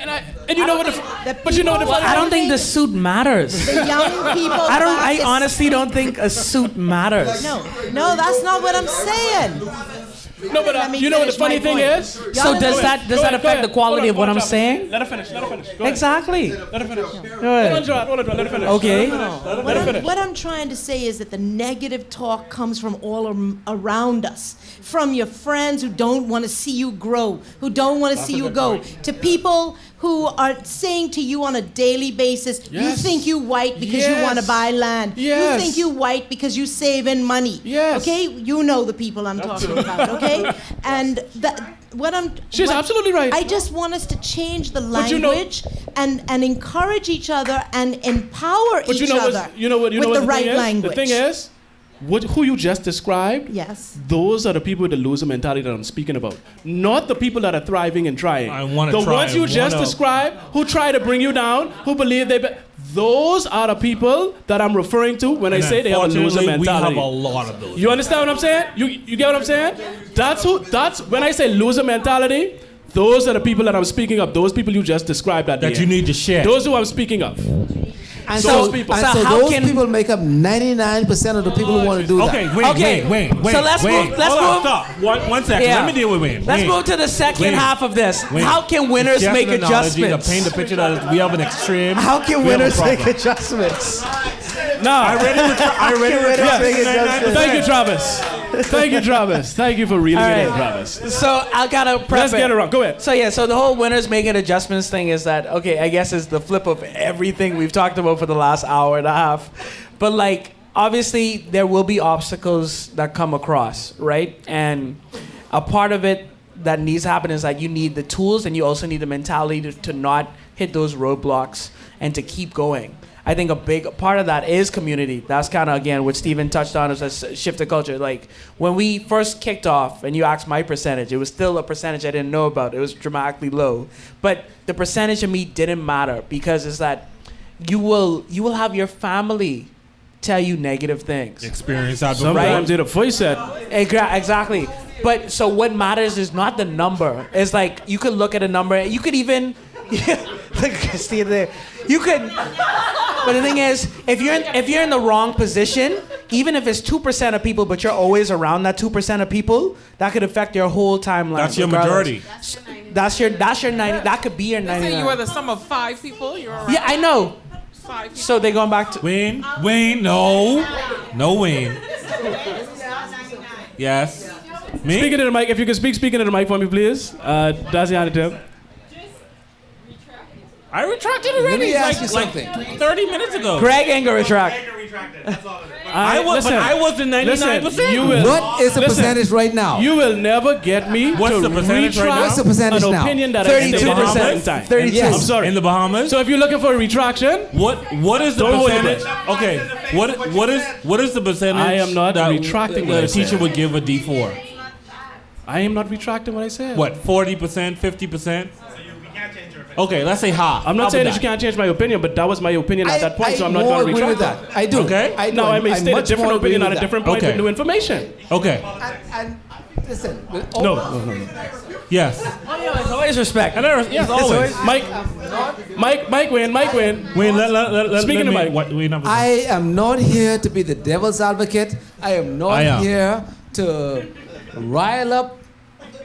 And you know what? But you know what? I don't think the suit matters. The young people. I honestly don't think a suit matters. No, that's not what I'm saying. No, but Let me you know what the finish funny my thing point. is? So does that affect the quality of what I'm saying? Let her finish. Go ahead. Exactly. Let her finish. Go ahead. Hold on, let her finish. Okay. Let her finish. What I'm trying to say is that the negative talk comes from all around us. From your friends who don't want to see you grow, who don't want to see you go, to people who are saying to you on a daily basis, you Yes. think you white because you want to Yes. buy land. Yes. You think you white because you save in money. Yes. Okay? You know the people I'm talking about, okay? And She's absolutely right. I just want us to change the But you know- language and encourage each other and empower But each you know other what with the right thing is? language. The thing is, who you just described, Yes. those are the people with the loser mentality that I'm speaking about. Not the people that are thriving and trying. I wanna The try ones you and just wanna- described, who try to bring you down, who believe those are the people that I'm referring to when I say they have a loser Unfortunately, mentality. we have a lot of those. You understand what I'm saying? You get what I'm saying? That's when I say loser mentality, those are the people that I'm speaking of. Those people you just described that you need to share. Those who I'm speaking of. And Those so, people. and So so how those can- people make up 99% of the people who want to do Okay, that. Wayne. So let's Wayne. move- let's Hold on, move- stop. One second. Yeah. Let me deal with Wayne. Let's Wayne. move to the second Wayne. half of this. Wayne. How can winners Just make an analogy adjustments? To paint the picture that we have an extreme. How can we have a winners make problem. adjustments? No. I already Yes. Thank you, Travis. Thank you, Travis. Thank you for reeling All it in, right. Travis. So I gotta prep Let's get it wrong. Go ahead. So yeah, so the whole winners making adjustments thing is that okay? I guess it's the flip of everything we've talked about for the last hour and a half. But like, obviously, there will be obstacles that come across, right? And a part of it that needs to happen is that you need the tools and you also need the mentality to not hit those roadblocks and to keep going. I think a big part of that is community. That's kind of, again, what Steven touched on as a shift of culture. Like, when we first kicked off and you asked my percentage, it was still a percentage I didn't know about. It was dramatically low. But the percentage of me didn't matter because it's that you will have your family tell you negative things. Experience that before. Sometimes it a voice set. Exactly. But so what matters is not the number. It's like you could look at a number. You could even look at Christina there. You could. But the thing is, if you're in the wrong position, even if it's 2% of people, but you're always around that 2% of people, that could affect your whole timeline. That's your regardless. majority. That's your 90. That could be your Let's 99. say you are the sum of 5 people. You're around Yeah, I know. 5 people. So they're going back to. Wayne, no Wayne. Yes. Me? Speaking to the mic, if you can speaking to the mic for me, please. Daziana Tim. I retracted already. Let me ask you like something. 30 minutes ago. Greg Anger retract. I was the 99%. Listen, you will. What is the percentage right now? You will never get me What's to the percentage right now? retract What's the percentage an now? opinion that I said 32%. at a certain time. 32. Yes. I'm sorry. In the Bahamas? So if you're looking for a retraction, What is the Don't hold your percentage? Okay. What is the percentage? I am not that retracting what that I a teacher said. would give a D4? I am not retracting what I said. What? 40%? 50%? Okay, let's say half. I'm not How saying about that you can't change my opinion, but that was my opinion at that point, so I'm not more going to agree with retract that. I do. Okay. I do. Now I may state a much different more agree opinion with at a that. different point Okay. with new information. Okay. And listen, with all No. Yes. There's always respect. And there, yes, always. Mike Wayne. Wait, let Speaking to me, Mike. what, wait, I am not here to be the devil's advocate. I am not I am. here to rile up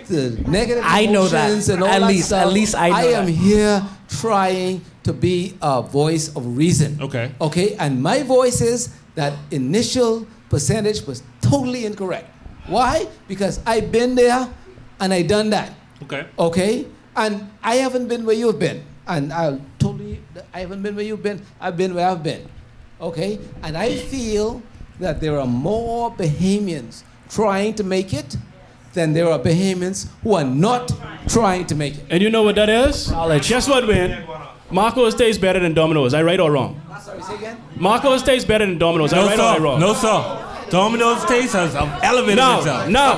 the negative I know that. emotions and all At that least- stuff. at least I know I am that. here trying to be a voice of reason. Okay. Okay, and my voice is that initial percentage was totally incorrect. Why? Because I've been there and I done that. Okay. Okay? And I haven't been where you've been. And I haven't been where you've been. I've been where I've been. Okay? And I feel that there are more Bahamians trying to make it than there are Bahamians who are not trying to make it. And you know what that is? Knowledge. Guess what, Wayne? Marco's tastes better than Domino's. I right or wrong? Sorry, say again? Marco's tastes better than Domino's. I No, right or I sir. wrong? No, sir. Domino's taste has elevated itself. No.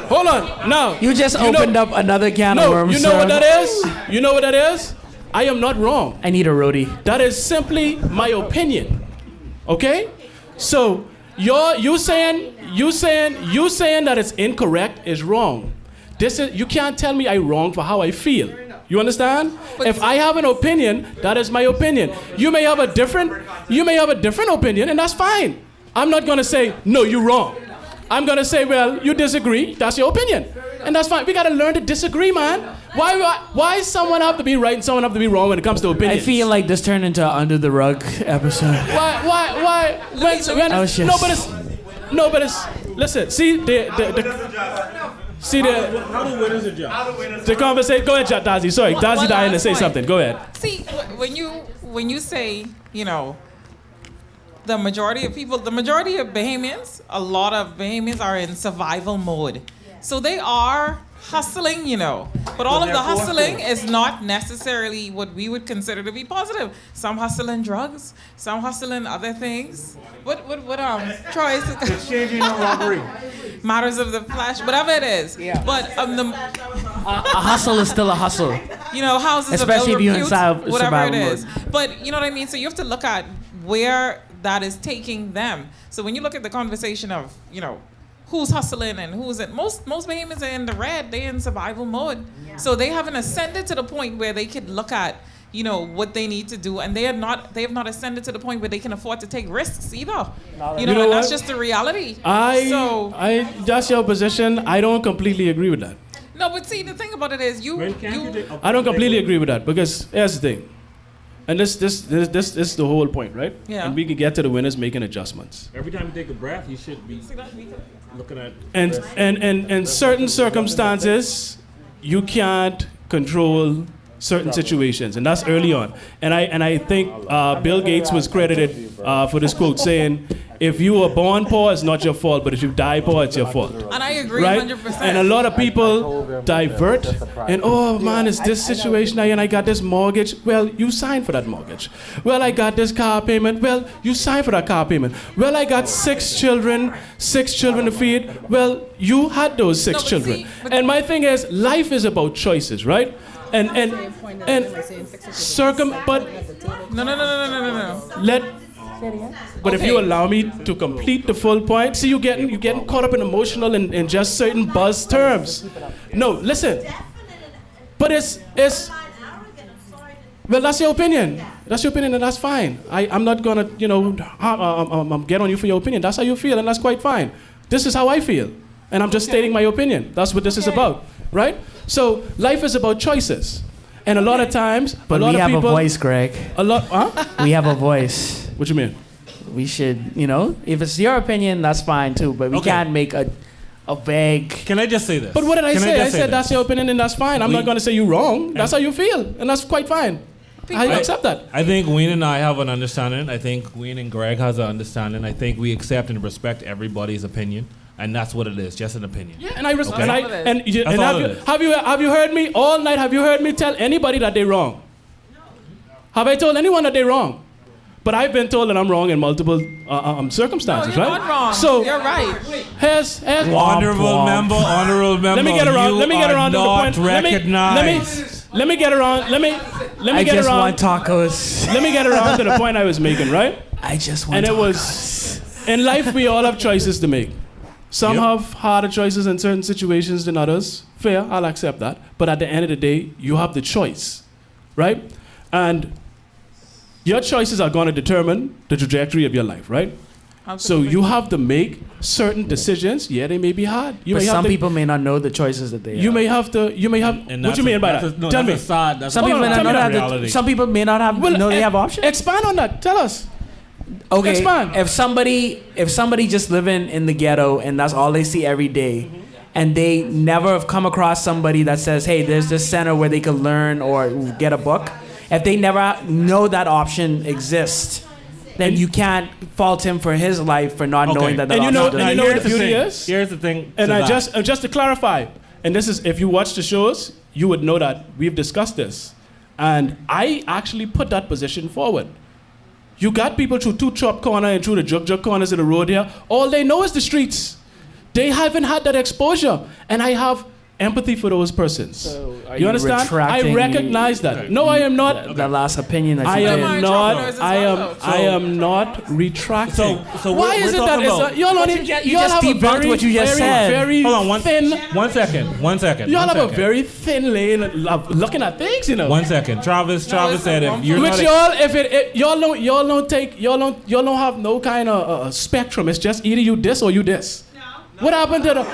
Hold on. No. You just opened up another can of No, worms. you know sir. what that is? You know what that is? I am not wrong. I need a roadie. That is simply my opinion. Okay? So you saying that it's incorrect is wrong. You can't tell me I'm wrong for how I feel. You understand? If I have an opinion, that is my opinion. You may have a different opinion, and that's fine. I'm not gonna say, no, you're wrong. I'm gonna say, well, you disagree, that's your opinion. And that's fine. We gotta learn to disagree, man. Why someone have to be right and someone have to be wrong when it comes to I opinions? feel like this turned into an under the rug episode. Why? Listen. See How do winners adjust? the conversation. Go ahead, Dazi. Sorry, Dazi One dying to last say point. something. Go ahead. See, when you say, the majority of Bahamians, a lot of Bahamians are in survival mode. So they are hustling, But all of the hustling is not necessarily what we would consider to be positive. Some hustle in drugs, some hustle in other things. What Troy is Exchanging and robbery. matters of the flesh, whatever it is. Yeah. But A hustle is still a hustle. houses Especially of if ill you're in repute, whatever it survival is. But you know what I mean? So you have to look at where that is taking them. So when you look at the conversation of, who's hustling and who's in, most Bahamians are in the red, they're in survival mode. So they haven't ascended to the point where they could look at, what they need to do, and they have not ascended to the point where they can afford to take risks either. know And what? that's just the reality. That's your position. I don't completely agree with that. No, but see, the thing about it is I don't completely agree with that because here's the thing, and this is the whole point, right? Yeah. And we can get to the winners making adjustments. Every time you take a breath, you should be looking at. And in certain circumstances, you can't control certain situations, and that's early on. And I think Bill Gates was credited for this quote saying, "If you were born poor, it's not your fault, but if you die poor, it's your fault." And I agree right? 100%. And a lot of people divert and, oh man, it's this situation and I got this mortgage. Well, you signed for that mortgage. Well, I got this car payment. Well, you signed for that car payment. Well, I got six children to feed. Well, you had those six children. And my thing is, life is about choices, right? And but no. But if you allow me to complete the full point, see, you're getting caught up in emotional and just certain buzz terms. No, listen. But it's well, that's your opinion. That's your opinion, and that's fine. I'm not gonna, get on you for your opinion. That's how you feel, and that's quite fine. This is how I feel, and I'm just stating my opinion. That's what this is about, right? So life is about choices, and a lot of times, but we have a voice, Greg. We have a voice. What you mean? We should, if it's your opinion, that's fine too. But we can't make a vague. Can I just say this? But what did I say? I said that's your opinion and that's fine. I'm not going to say you're wrong. That's how you feel, and that's quite fine. I accept that. I think Wayne and I have an understanding. I think Wayne and Greg has an understanding. I think we accept and respect everybody's opinion. And that's what it is, just an opinion. Yeah, and I respect. Have you heard me all night? Have you heard me tell anybody that they're wrong? Have I told anyone that they're wrong? But I've been told that I'm wrong in multiple circumstances, you're right? not wrong. So you're right. Here's honorable member. Let me get around to the point. Let me get around. I just want tacos. Let me get around to the point I was making, right? I just want. And tacos. it was in life we all have choices to make. Some have harder choices in certain situations than others. Fair, I'll accept that. But at the end of the day, you have the choice, right? And your choices are going to determine the trajectory of your life, right? Absolutely. So you have to make certain decisions. Yeah, they may be hard. But some people may not know the choices that they have. You may have. What do you mean by that? No, Tell me. Some people may not have. Know they have options. Expand on that. Tell us. Okay. Expand. If somebody just living in the ghetto and that's all they see every day, and they never have come across somebody that says, "Hey, there's this center where they could learn or get a book." If they never know that option exists, then you can't fault him for his life for not knowing that option doesn't exist. And you know what the beauty is? Here's the thing. And just to clarify, and this is, if you watch the shows, you would know that we've discussed this. And I actually put that position forward. You got people through two chop corner and through the jug corners of the road here. All they know is the streets. They haven't had that exposure. And I have empathy for those persons. So you understand? I recognize that. No, I am not. The last opinion that you I am not retracting. So why is it that y'all just debunked what you just said? Very Hold on, thin. 1 second. 1 second. Y'all have a very thin lane of looking at things, 1 second. Travis said if you're which y'all don't have no kind of spectrum. It's just either you this or you this. What happened to the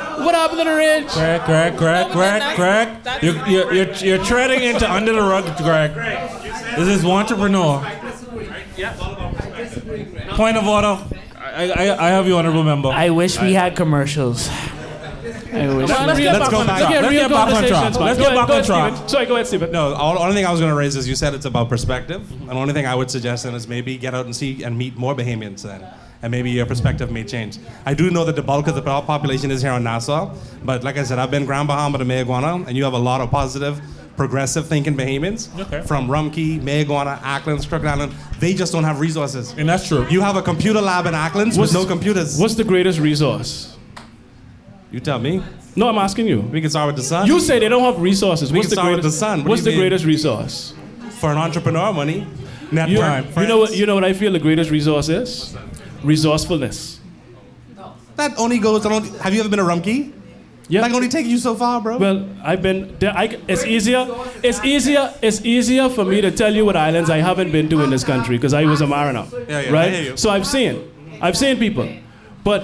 ridge? Greg. You're treading into under the rug, Greg. This is entrepreneur. Point of order. I have you, honorable member. I wish we had commercials. Let's go back on track. Sorry, go ahead, Stephen. No, the only thing I was going to raise is you said it's about perspective. And the only thing I would suggest then is maybe get out and see and meet more Bahamians then. And maybe your perspective may change. I do know that the bulk of the population is here on Nassau, but like I said, I've been Grand Bahama to Mayaguana, and you have a lot of positive, progressive thinking Bahamians from Rumkey, Mayaguana, Acklands, Crooked Island. They just don't have resources. And that's true. You have a computer lab in Acklands with no computers. What's the greatest resource? You tell me. No, I'm asking you. We can start with the sun. You say they don't have resources. What's the greatest resource? For an entrepreneur, money, net time. You know what I feel the greatest resource is? Resourcefulness. That only goes on. Have you ever been to Rumkey? Yeah. Like only taking you so far, bro. Well, I've been there. It's easier. It's easier for me to tell you what islands I haven't been to in this country because I was a mariner, Yeah, right? I hear you. So I've seen people, but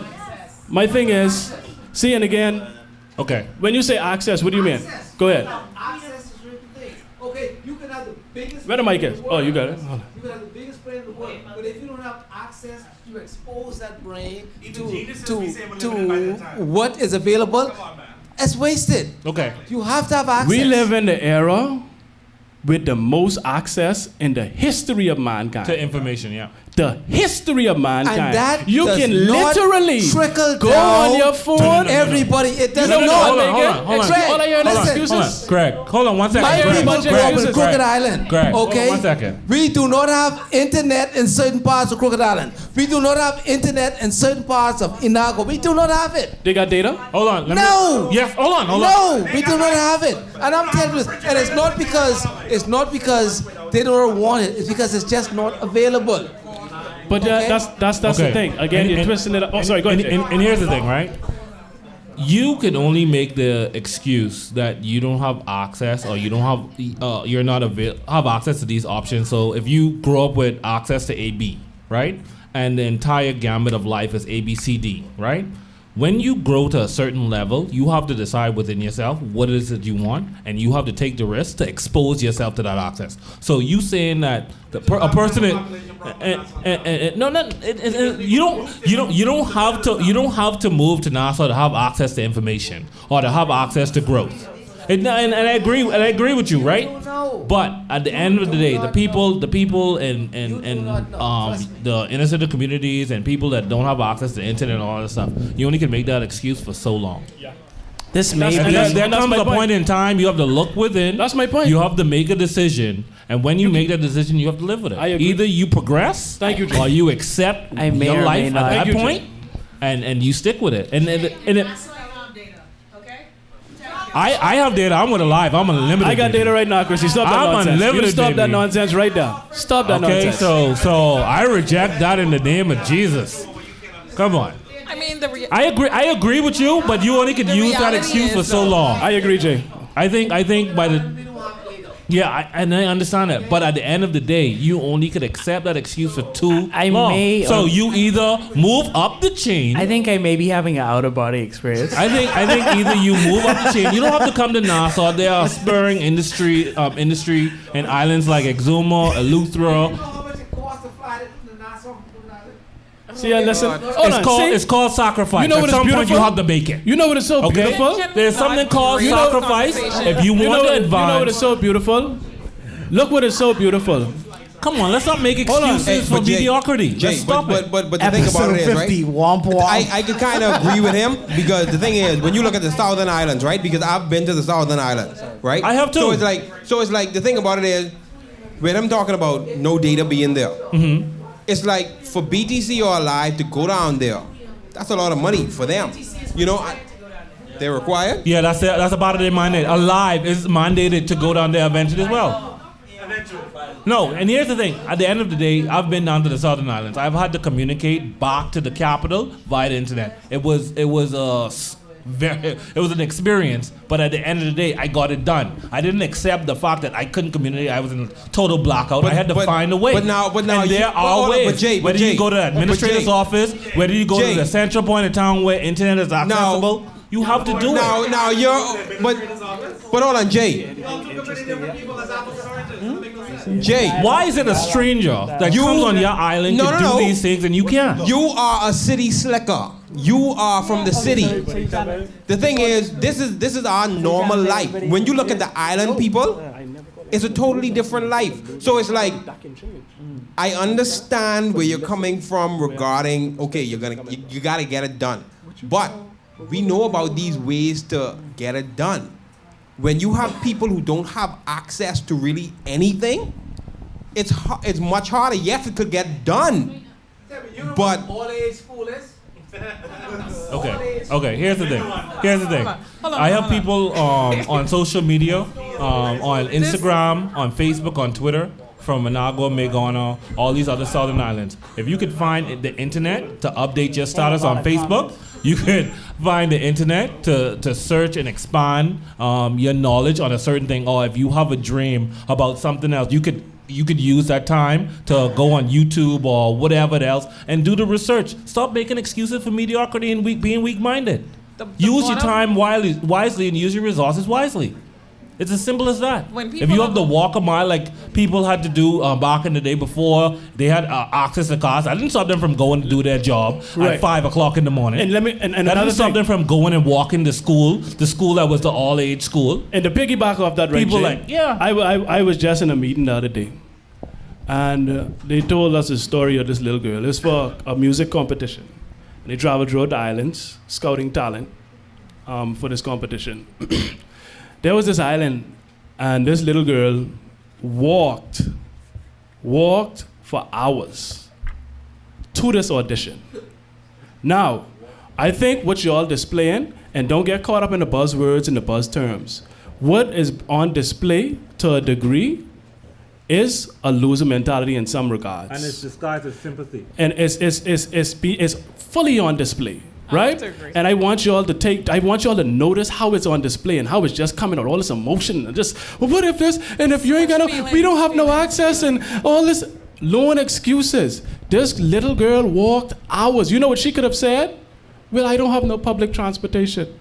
my thing is, seeing again. Okay. When you say access, what do you mean? Go ahead. Access is really the thing. Okay, you can have the biggest. Where the mic is? Oh, you got it. You can have the biggest brain in the world, but if you don't have access, you expose that brain to what is available. It's wasted. Okay. You have to have access. We live in the era with the most access in the history of mankind. To information, yeah. The history of mankind. And that you does can not literally trickle go down on your phone. to everybody. It does You know not. what, hold on. All I hear is listen. excuses. Greg, hold on one second. My Greg, people bunch of grew up in excuses. Crooked Island. Greg, hold on Okay? 1 second. We do not have internet in certain parts of Crooked Island. We do not have internet in certain parts of Inago. We do not have it. They got data? Hold on. No. Yes, hold on. No, we do not have it. And I'm telling you, and it's not because they don't want it. It's because it's just not available. But Okay. that's the Okay. thing. Again, you're twisting it up. Oh, sorry, go ahead. Jay. And here's the thing, right? You can only make the excuse that you don't have access or you don't have you're not have access to these options. So if you grow up with access to AB, right, and the entire gamut of life is ABCD, right? When you grow to a certain level, you have to decide within yourself what it is that you want, and you have to take the risk to expose yourself to that access. So you saying that a person is, you don't have to move to NASA to have access to information or to have access to growth. And I agree with you, right? But at the end of the day, the people in the inner city communities and people that don't have access to the internet and all that stuff, you only can make that excuse for so long. This may And be. there comes my a point. point in time you have to look within. That's my point. You have to make a decision, and when you make that decision, you have to live with it. I agree. Either you progress, Thank you, Jay. or you accept I may your or may life not. at that Thank you, point, and you stick with it. And it, I have data. I'm with a live. I'm unlimited. I got baby. data right now, Chrissy. Stop that I'm nonsense. unlimited, You stop that baby. nonsense right now. Stop that Okay, nonsense. so I reject that in the name of Jesus. Come on. I mean, I agree with you, but you only could The use that reality excuse for is, so though, long. I agree, Jay. I think by the and I understand that, but at the end of the day, you only could accept that excuse for too I long. may So or- you either move up the chain. I think I may be having an out of body experience. I think either you move up the chain. You don't have to come to Nassau. There are spurring industry in islands like Exuma, Eleuthera. How much it costs to fly to Nassau? See, listen. Hold on. See? It's called sacrifice. You know At what is some point, beautiful? you have to make it. You know what is so Okay? beautiful? There's something called You know- sacrifice. If you You want to know what advance, is so beautiful? Look what is so beautiful. come on, let's not make Hold on. excuses Hey, for but Jay- mediocrity. Jay, Let's stop it. but the thing about it is, right? Womp womp. I could kind of agree with him because the thing is, when you look at the Southern Islands, right? Because I've been to the Southern Islands, right? I have too. So it's like the thing about it is, when I'm talking about no data being there, it's like for BTC or Alive to go down there, that's a lot of money for them. You know, they're required. Yeah, that's about it. Mandated. Alive is mandated to go down there eventually as well. No, and here's the thing. At the end of the day, I've been down to the Southern Islands. I've had to communicate back to the capital via the internet. It was an experience, but at the end of the day, I got it done. I didn't accept the fact that I couldn't communicate. I was in total blackout. I had to find a way. But now and you- there but are hold on, ways. but Jay, whether Jay, you go to the but administrator's Jay, office, whether you go Jay. to the central point of town where internet is accessible, you have to do it. Now you're, but hold on, Jay. Jay, Why is it a stranger that You- comes on your island No, to no, do no. these things and you can't? you are a city slicker. You are from the city. The thing is, this is our normal life. When you look at the island people, it's a totally different life. So it's like, I understand where you're coming from regarding, okay, you gotta get it done. But we know about these ways to get it done. When you have people who don't have access to really anything, it's much harder. Yes, it could get done. But all age school is. Okay. Here's the thing. Hold on, I have hold on. people on social media, on Instagram, on Facebook, on Twitter, from Managua, Megana, all these other Southern Islands. If you could find the internet to update your status on Facebook, You could find the internet to search and expand your knowledge on a certain thing. Or if you have a dream about something else, you could use that time to go on YouTube or whatever else and do the research. Stop making excuses for mediocrity and being weak-minded. Use your time wisely and use your resources wisely. It's as simple as that. If you have to walk a mile like people had to do back in the day before they had access to cars, I didn't stop them from going to do their job at 5 o'clock in the morning. And I didn't stop them from going and walking to school, the school that was the all-age school. And to piggyback off that, right, people Jay, I was just in a meeting the other day, and they told us a story of this little girl. It was for a music competition. And they traveled throughout the islands, scouting talent for this competition. There was this island, and this little girl walked for hours to this audition. Now, I think what you're all displaying, and don't get caught up in the buzzwords and the buzz terms, what is on display to a degree is a loser mentality in some regards. And it's disguised as sympathy. And it's fully on display. Right? And I want you all to notice how it's on display and how it's just coming out, all this emotion and just, well, what if this, and if you ain't gonna, we don't have no access and all this lone excuses. This little girl walked hours. You know what she could have said? Well, I don't have no public transportation.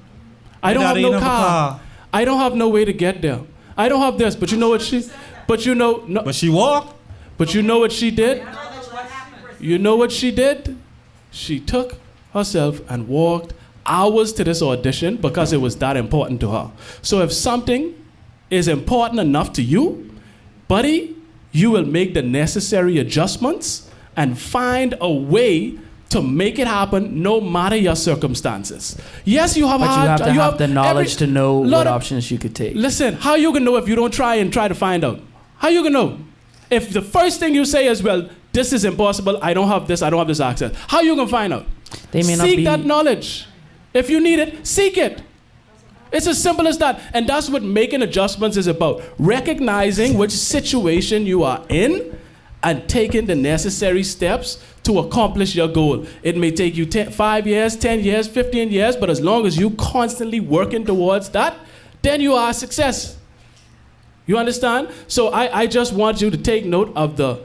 I don't have no car. I don't have no way to get there. I don't have this. But you know what she, but she walked. But you know what she did? You know what she did? She took herself and walked hours to this audition because it was that important to her. So if something is important enough to you, buddy, you will make the necessary adjustments and find a way to make it happen no matter your circumstances. Yes, you have but you have to have the knowledge to know what options you could take. Listen, how you gonna know if you don't try to find out? How you gonna know? If the first thing you say is, well, this is impossible, I don't have this access. How you gonna find out? They may not seek be... that knowledge. If you need it, seek it. It's as simple as that. And that's what making adjustments is about. Recognizing which situation you are in and taking the necessary steps to accomplish your goal. It may take you 5 years, 10 years, 15 years, but as long as you constantly working towards that, then you are a success. You understand? So I just want you to take note of the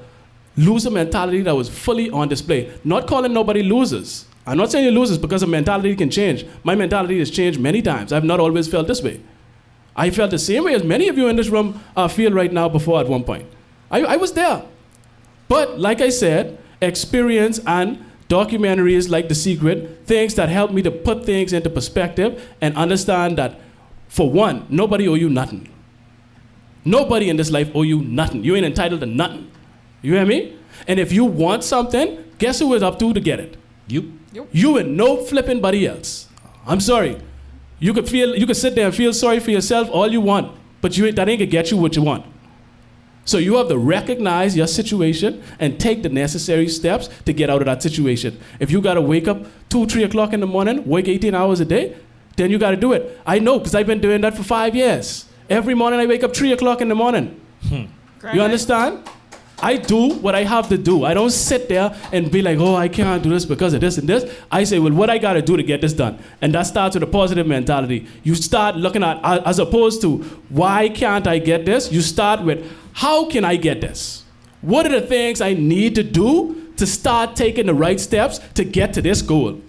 loser mentality that was fully on display. Not calling nobody losers. I'm not saying you're losers because a mentality can change. My mentality has changed many times. I've not always felt this way. I felt the same way as many of you in this room feel right now before at one point. I was there. But like I said, experience and documentaries like The Secret, things that help me to put things into perspective and understand that, for one, nobody owe you nothing. Nobody in this life owe you nothing. You ain't entitled to nothing. You hear me? And if you want something, guess who is up to get it? You. You and no flipping buddy else. I'm sorry. You could sit there and feel sorry for yourself all you want, but that ain't gonna get you what you want. So you have to recognize your situation and take the necessary steps to get out of that situation. If you gotta wake up 2, 3 o'clock in the morning, work 18 hours a day, then you gotta do it. I know, because I've been doing that for 5 years. Every morning I wake up 3 o'clock in the morning. You understand? I do what I have to do. I don't sit there and be like, oh, I can't do this because of this and this. I say, well, what I got to do to get this done? And that starts with a positive mentality. You start looking at, as opposed to, why can't I get this? You start with, how can I get this? What are the things I need to do to start taking the right steps to get to this goal?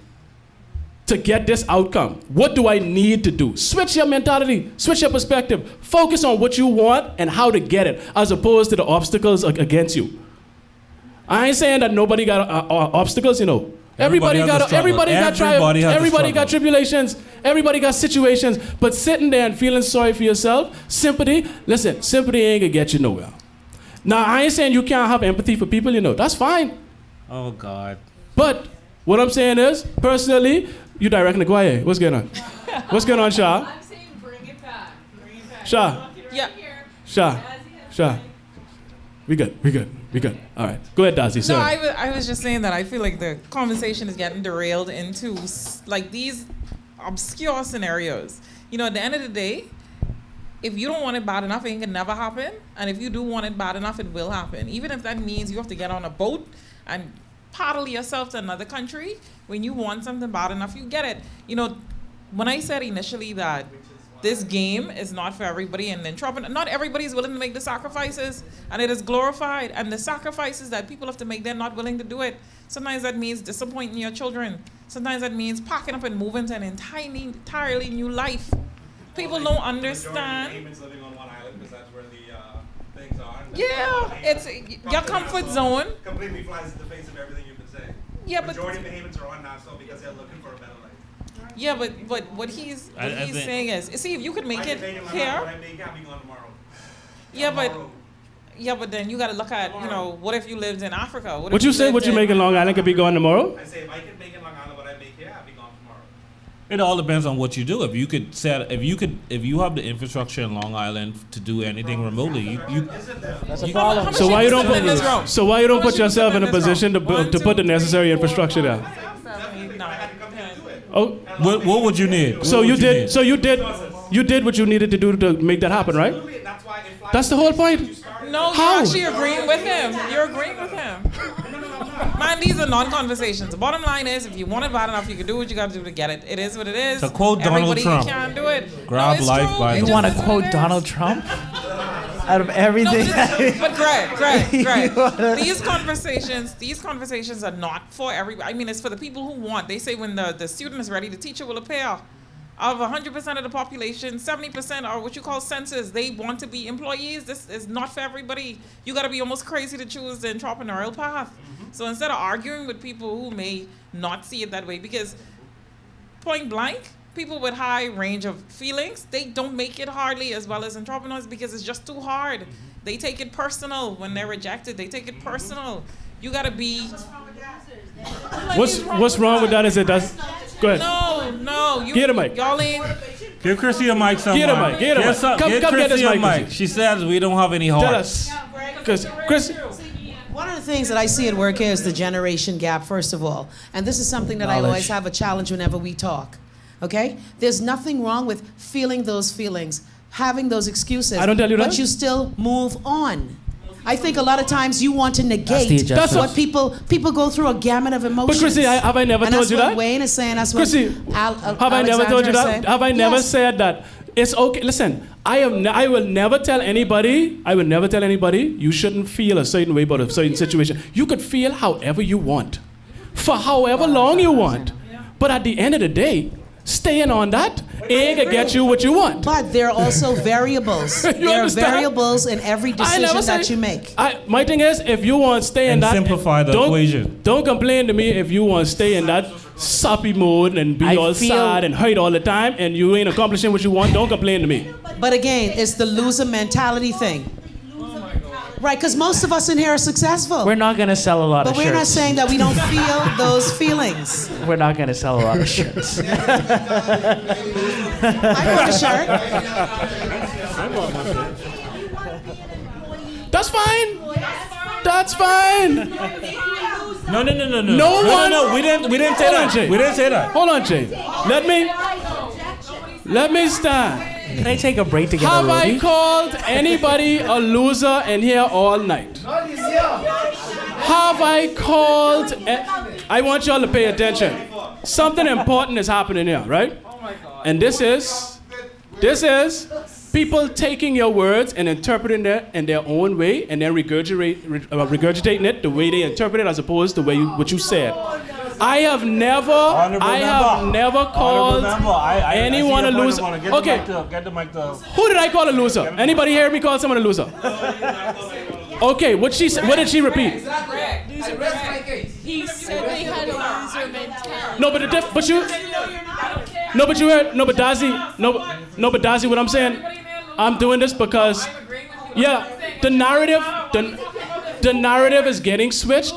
To get this outcome? What do I need to do? Switch your mentality, switch your perspective. Focus on what you want and how to get it, as opposed to the obstacles against you. I ain't saying that nobody got obstacles, you know. Everybody got tribulations, everybody got situations, but sitting there and feeling sorry for yourself, sympathy ain't gonna get you nowhere. Now, I ain't saying you can't have empathy for people, you know. That's fine. Oh, God. But what I'm saying is, personally, you directing the choir. What's going on? What's going on, Shah? I'm saying bring it back. Bring it back. Shah. Yeah. Shah. We good. All right. Go ahead, Dazi. No, I was just saying that I feel like the conversation is getting derailed into like these obscure scenarios. You know, at the end of the day, if you don't want it bad enough, it can never happen. And if you do want it bad enough, it will happen. Even if that means you have to get on a boat and paddle yourself to another country. When you want something bad enough, you get it. You know, when I said initially that this game is not for everybody, and then not everybody is willing to make the sacrifices, and it is glorified. And the sacrifices that people have to make, they're not willing to do it. Sometimes that means disappointing your children. Sometimes that means packing up and moving to an entirely new life. People don't understand. Living on one island because that's where the things are. Yeah, it's your comfort zone. Completely flies in the face of everything you've been saying. Yeah, but majority of Bahamians are on Nassau because they're looking for a better life. Yeah, but what he's saying is, see, if you could make it here. Yeah, but then you got to look at, you know, what if you lived in Africa? What you say? What you make in Long Island could be gone tomorrow? I say if I could make in Long Island what I make here, I'd be gone tomorrow. It all depends on what you do. If you have the infrastructure in Long Island to do anything remotely, That's a problem. So why you don't put yourself in a position to put the necessary infrastructure there? Oh, what would you need? So you did what you needed to do to make that happen, right? That's the whole point. No, How? you're actually agreeing with him. You're agreeing with him. Man, these are non-conversations. The bottom line is, if you want it bad enough, you can do what you got to do to get it. It is what it is. To quote Donald Everybody Trump, can do it. grab it's life true. by You the want to quote Donald Trump? Out of everything. But Greg, these conversations are not for everybody. I mean, it's for the people who want. They say when the student is ready, the teacher will appear. Out of 100% of the population, 70% are what you call censors. They want to be employees. This is not for everybody. You got to be almost crazy to choose the entrepreneurial path. So instead of arguing with people who may not see it that way, because point blank, people with high range of feelings, they don't make it hardly as well as entrepreneurs because it's just too hard. They take it personal when they're rejected. They take it personal. You got to be... What's wrong with that is it does... Go ahead. No. Get a mic. Y'all ain't... Give Chrissy a mic someone. Get a mic. Come Give get Chrissy this a mic. mic. She says we don't have any heart. Tell us. Because Chris... One of the things that I see at work here is the generation gap, first of all. And this is something that I always have a challenge whenever we talk. Okay? There's nothing wrong with feeling those feelings, having those excuses. I don't tell you that. But you still move on. I think a lot of times you want to negate what people go through a gamut of emotions. But Chrissy, have I never told you that? That's what Wayne is saying. That's Chrissy, what have I never told you that? Have I never said that? It's okay. Listen, I will never tell anybody. You shouldn't feel a certain way about a certain situation. You could feel however you want, for however long you want. But at the end of the day, staying on that ain't gonna get you what you want. But there are also variables. There are variables in every decision that you make. My thing is, if you want to stay in that, simplify the equation. Don't complain to me if you want to stay in that soppy mode and be all sad and hurt all the time, and you ain't accomplishing what you want. Don't complain to me. But again, it's the loser mentality thing. Right, because most of us in here are successful. We're not going to sell a lot of shirts. But we're not saying that we don't feel those feelings. We're not going to sell a lot of shirts. I bought a shirt. That's fine. That's fine. No. No, we didn't say that. We didn't say that. Hold on, Jay. Let me stand. Can I take a break to get Have a I called anybody a loser in here all night? Have I called... I want y'all to pay attention. Something important is happening here, right? And this is people taking your words and interpreting it in their own way and then regurgitating it the way they interpret it as opposed to what you said. I have never called anyone a loser. Okay. Get the mic to... Who did I call a loser? Anybody hear me call someone a loser? Okay, what did she repeat? He said they had a loser mentality. But Dazi, what I'm saying, I'm doing this because, the narrative is getting switched.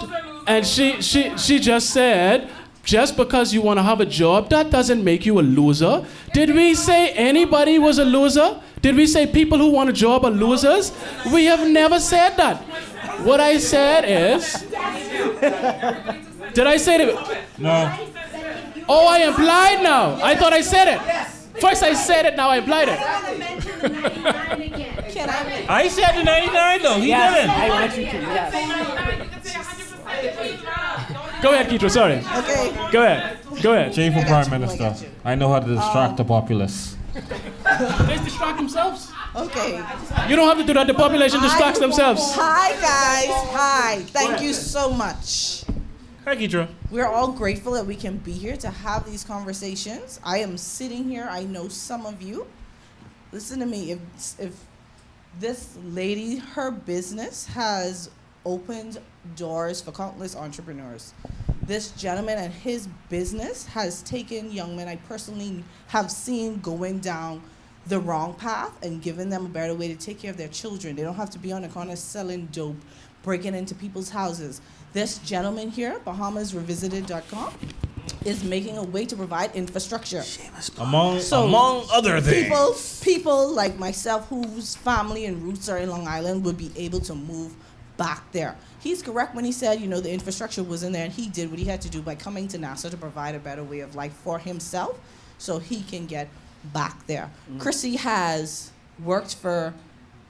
And she just said, just because you want to have a job, that doesn't make you a loser. Did we say anybody was a loser? Did we say people who want a job are losers? We have never said that. What I said is... Did I say it? No. Oh, I implied now. I thought I said it. First I said it, now I implied it. I said the 99 though. He didn't. I want you to, yes. Go ahead, Keitra, sorry. Okay. Go ahead. Go ahead. Jay for I got Prime you, I Minister. got you. I know how to distract the populace. They distract themselves. Okay. You don't have to do that. The population distracts themselves. Hi, guys. Hi. Thank you so much. Hi, Keitra. We're all grateful that we can be here to have these conversations. I am sitting here. I know some of you. Listen to me. If this lady, her business has opened doors for countless entrepreneurs. This gentleman and his business has taken young men I personally have seen going down the wrong path and given them a better way to take care of their children. They don't have to be on the corner selling dope, breaking into people's houses. This gentleman here, BahamasRevisited.com, is making a way to provide infrastructure. Among other things. People like myself whose family and roots are in Long Island would be able to move back there. He's correct when he said, the infrastructure wasn't there, and he did what he had to do by coming to Nassau to provide a better way of life for himself so he can get back there. Chrissy has worked for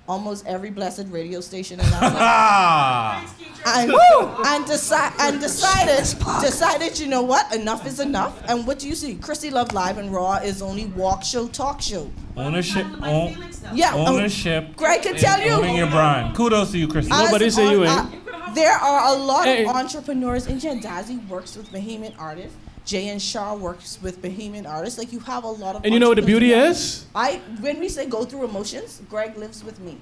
almost every blessed radio station in Nassau. and decided, you know what, enough is enough. And what do you see? Chrissy Love Live and Raw is only walk show, talk show. Ownership. Ownership. Greg can tell you. Owning your brand. Kudos to you, Chrissy. Nobody say you ain't. There are a lot of entrepreneurs in here. Dazzy works with Bahamian artists. Jay and Shah works with Bahamian artists. Like, you have a lot of. And you know what the beauty is? When we say go through emotions, Greg lives with me.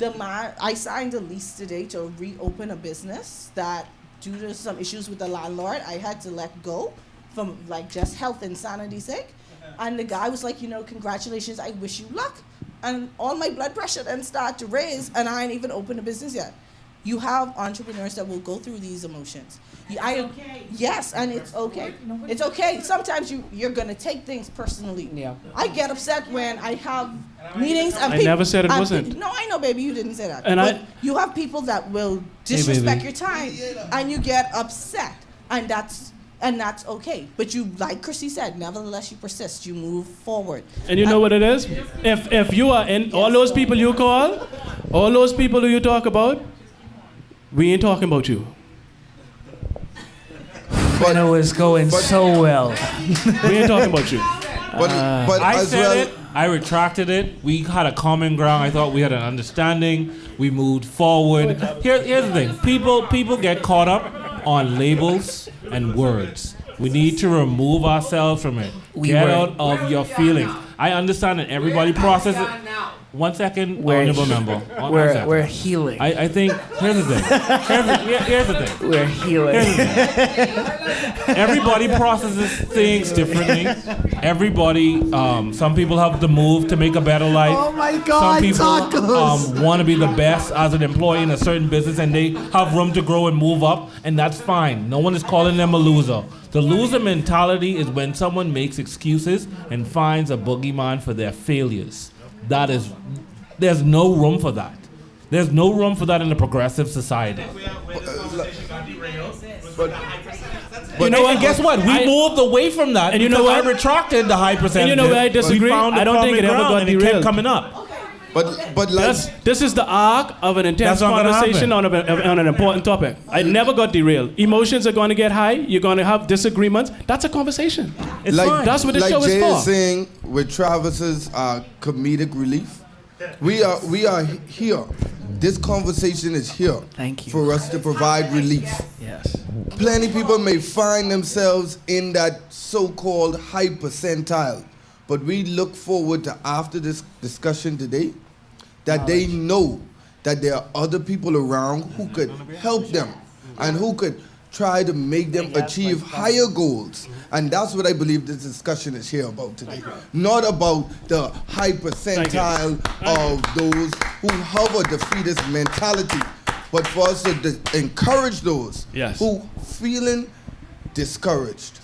I signed a lease today to reopen a business that, due to some issues with the landlord, I had to let go from just health and sanity sake. And the guy was like, congratulations, I wish you luck. And all my blood pressure then started to raise, and I ain't even opened a business yet. You have entrepreneurs that will go through these emotions. Okay. Yes, and it's okay. It's okay. Sometimes you're gonna take things personally. Yeah. I get upset when I have meetings and I never said it wasn't. No, I know, baby, you didn't say that. And but you have people that will disrespect your time, and you get upset, and that's okay. But you, like Chrissy said, nevertheless you persist. You move forward. And you know what it is? If you are in all those people you call, all those people who you talk about, we ain't talking about you. But it was going so well. We ain't talking about you. But I as said well, it. I retracted it. We had a common ground. I thought we had an understanding. We moved forward. Here's the thing. People get caught up on labels and words. We need to remove ourselves from it. Get out of your feelings. I understand that everybody processes. 1 second, honorable member. We're healing. I think, here's the thing. Here's the thing. We're healing. Everybody processes things differently. Everybody, some people have to move to make a better life. Oh my God, some people want to be the best as an employee in a certain business, and they have room to grow and move up, and that's fine. No one is calling them a loser. The loser mentality is when someone makes excuses and finds a boogeyman for their failures. There's no room for that. There's no room for that in a progressive society. You know what? And guess what? We moved away from that, and you know what? I retracted the high percentage. And you know where I disagree? I don't think it ever got derailed. It kept derailed. coming up. but like, This is the arc of an intense That's not gonna conversation on an important topic. I never got derailed. Emotions are going to get high. You're going to have disagreements. That's a conversation. It's fine. That's what the show Jay is for. is saying with Travis's comedic relief, we are here. This conversation is here. Thank you. For us to provide relief. Yes. Plenty people may find themselves in that so-called high percentile, but we look forward to, after this discussion today, that they know that there are other people around who could help them and who could try to make them achieve higher goals. And that's what I believe this discussion is here about today. Not about the high percentile of those who have a defeatist mentality, but for us to encourage those who feeling discouraged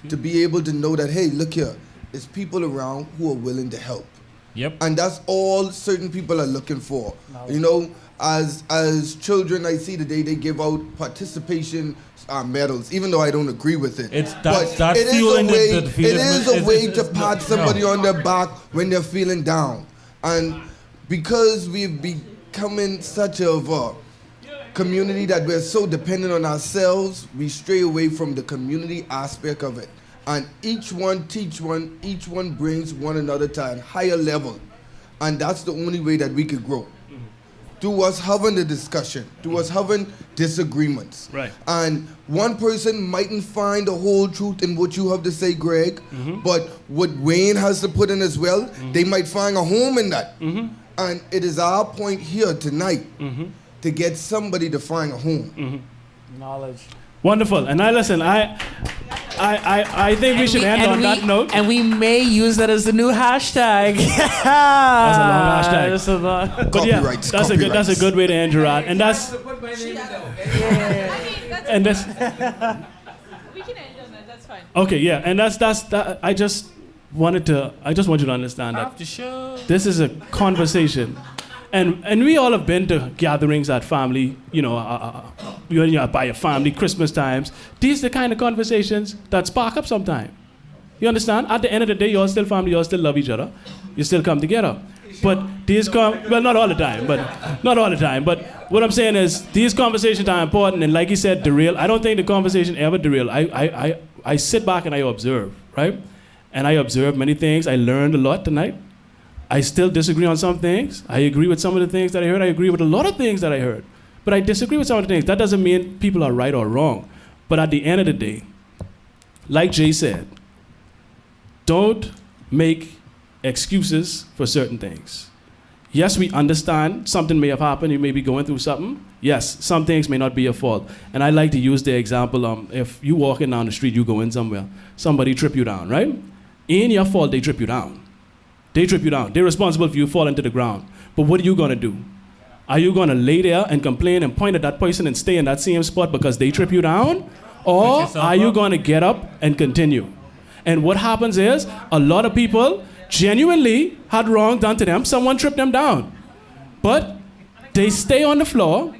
to be able to know that, hey, look here, there's people around who are willing to help. Yep. And that's all certain people are looking for. You know, as children, I see today they give out participation medals, even though I don't agree with it. That's fueling the defeatism. It is a way to pat somebody on their back when they're feeling down. And because we've becoming such of community that we're so dependent on ourselves, we stray away from the community aspect of it. And each one teach one, each one brings one another to a higher level. And that's the only way that we could grow. Through us having the discussion, through us having disagreements. Right. And one person mightn't find the whole truth in what you have to say, Greg, but what Wayne has to put in as well, they might find a home in that. And it is our point here tonight to get somebody to find a home. Knowledge. Wonderful. And I listen, I think we should end on that note. And we may use that as the new hashtag. That's a long hashtag. That's a long. But yeah, that's a good way to end, Gerard. And that's and that's We can end on that. That's fine. okay. Yeah, and that's that. I just want you to understand that After show. this is a conversation. And we all have been to gatherings at family, by your family, Christmas times. These are the kind of conversations that spark up sometime. You understand? At the end of the day, you're still family, you all still love each other. You still come together. But these not all the time, but what I'm saying is these conversations are important, and like you said, derail. I don't think the conversation ever derail. I sit back and I observe, right? And I observe many things. I learned a lot tonight. I still disagree on some things. I agree with some of the things that I heard. I agree with a lot of things that I heard. But I disagree with some of the things. That doesn't mean people are right or wrong. But at the end of the day, like Jay said, don't make excuses for certain things. Yes, we understand something may have happened. You may be going through something. Yes, some things may not be your fault. And I like to use the example, if you walking down the street, you go in somewhere, somebody trip you down, right? Ain't your fault they trip you down. They trip you down. They're responsible for you falling to the ground. But what are you going to do? Are you going to lay there and complain and point at that person and stay in that same spot because they trip you down? Or are you going to get up and continue? And what happens is a lot of people genuinely had wrong done to them. Someone tripped them down. But they stay on the floor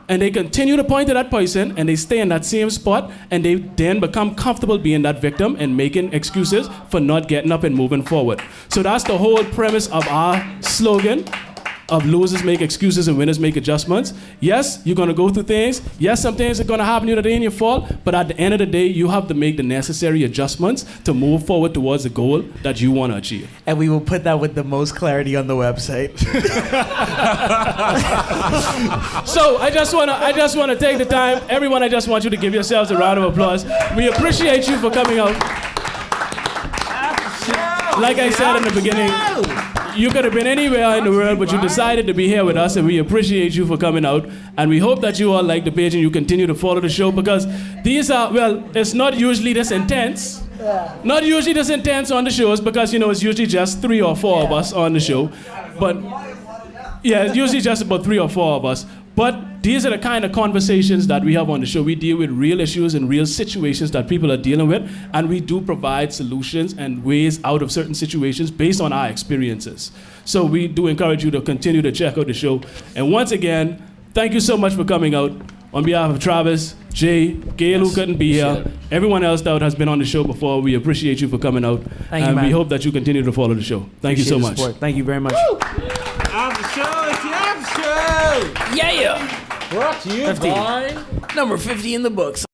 and they continue to point to that person and they stay in that same spot and they then become comfortable being that victim and making excuses for not getting up and moving forward. So that's the whole premise of our slogan of losers make excuses and winners make adjustments. Yes, you're going to go through things. Yes, some things are going to happen to you that ain't your fault, but at the end of the day, you have to make the necessary adjustments to move forward towards the goal that you want to achieve. And we will put that with the most clarity on the website. So I just want to take the time. Everyone, I just want you to give yourselves a round of applause. We appreciate you for coming out. Like I said in the beginning, you could have been anywhere in the world, but you decided to be here with us, and we appreciate you for coming out. And we hope that you all like the page and you continue to follow the show, because these are, it's not usually this intense. Not usually this intense on the shows, because, it's usually just 3 or 4 of us on the show. But, yeah, it's usually just about 3 or 4 of us. But these are the kind of conversations that we have on the show. We deal with real issues and real situations that people are dealing with, and we do provide solutions and ways out of certain situations based on our experiences. So we do encourage you to continue to check out the show. And once again, thank you so much for coming out. On behalf of Travis, Jay, Gail, who couldn't be here, everyone else that has been on the show before, we appreciate you for coming out. Thank you, and man. we hope that you continue to follow the show. Thank you so much. Support. Thank you very much. After show, it's the after show. Yeah. Brought to you 50. by Number 50 in the books.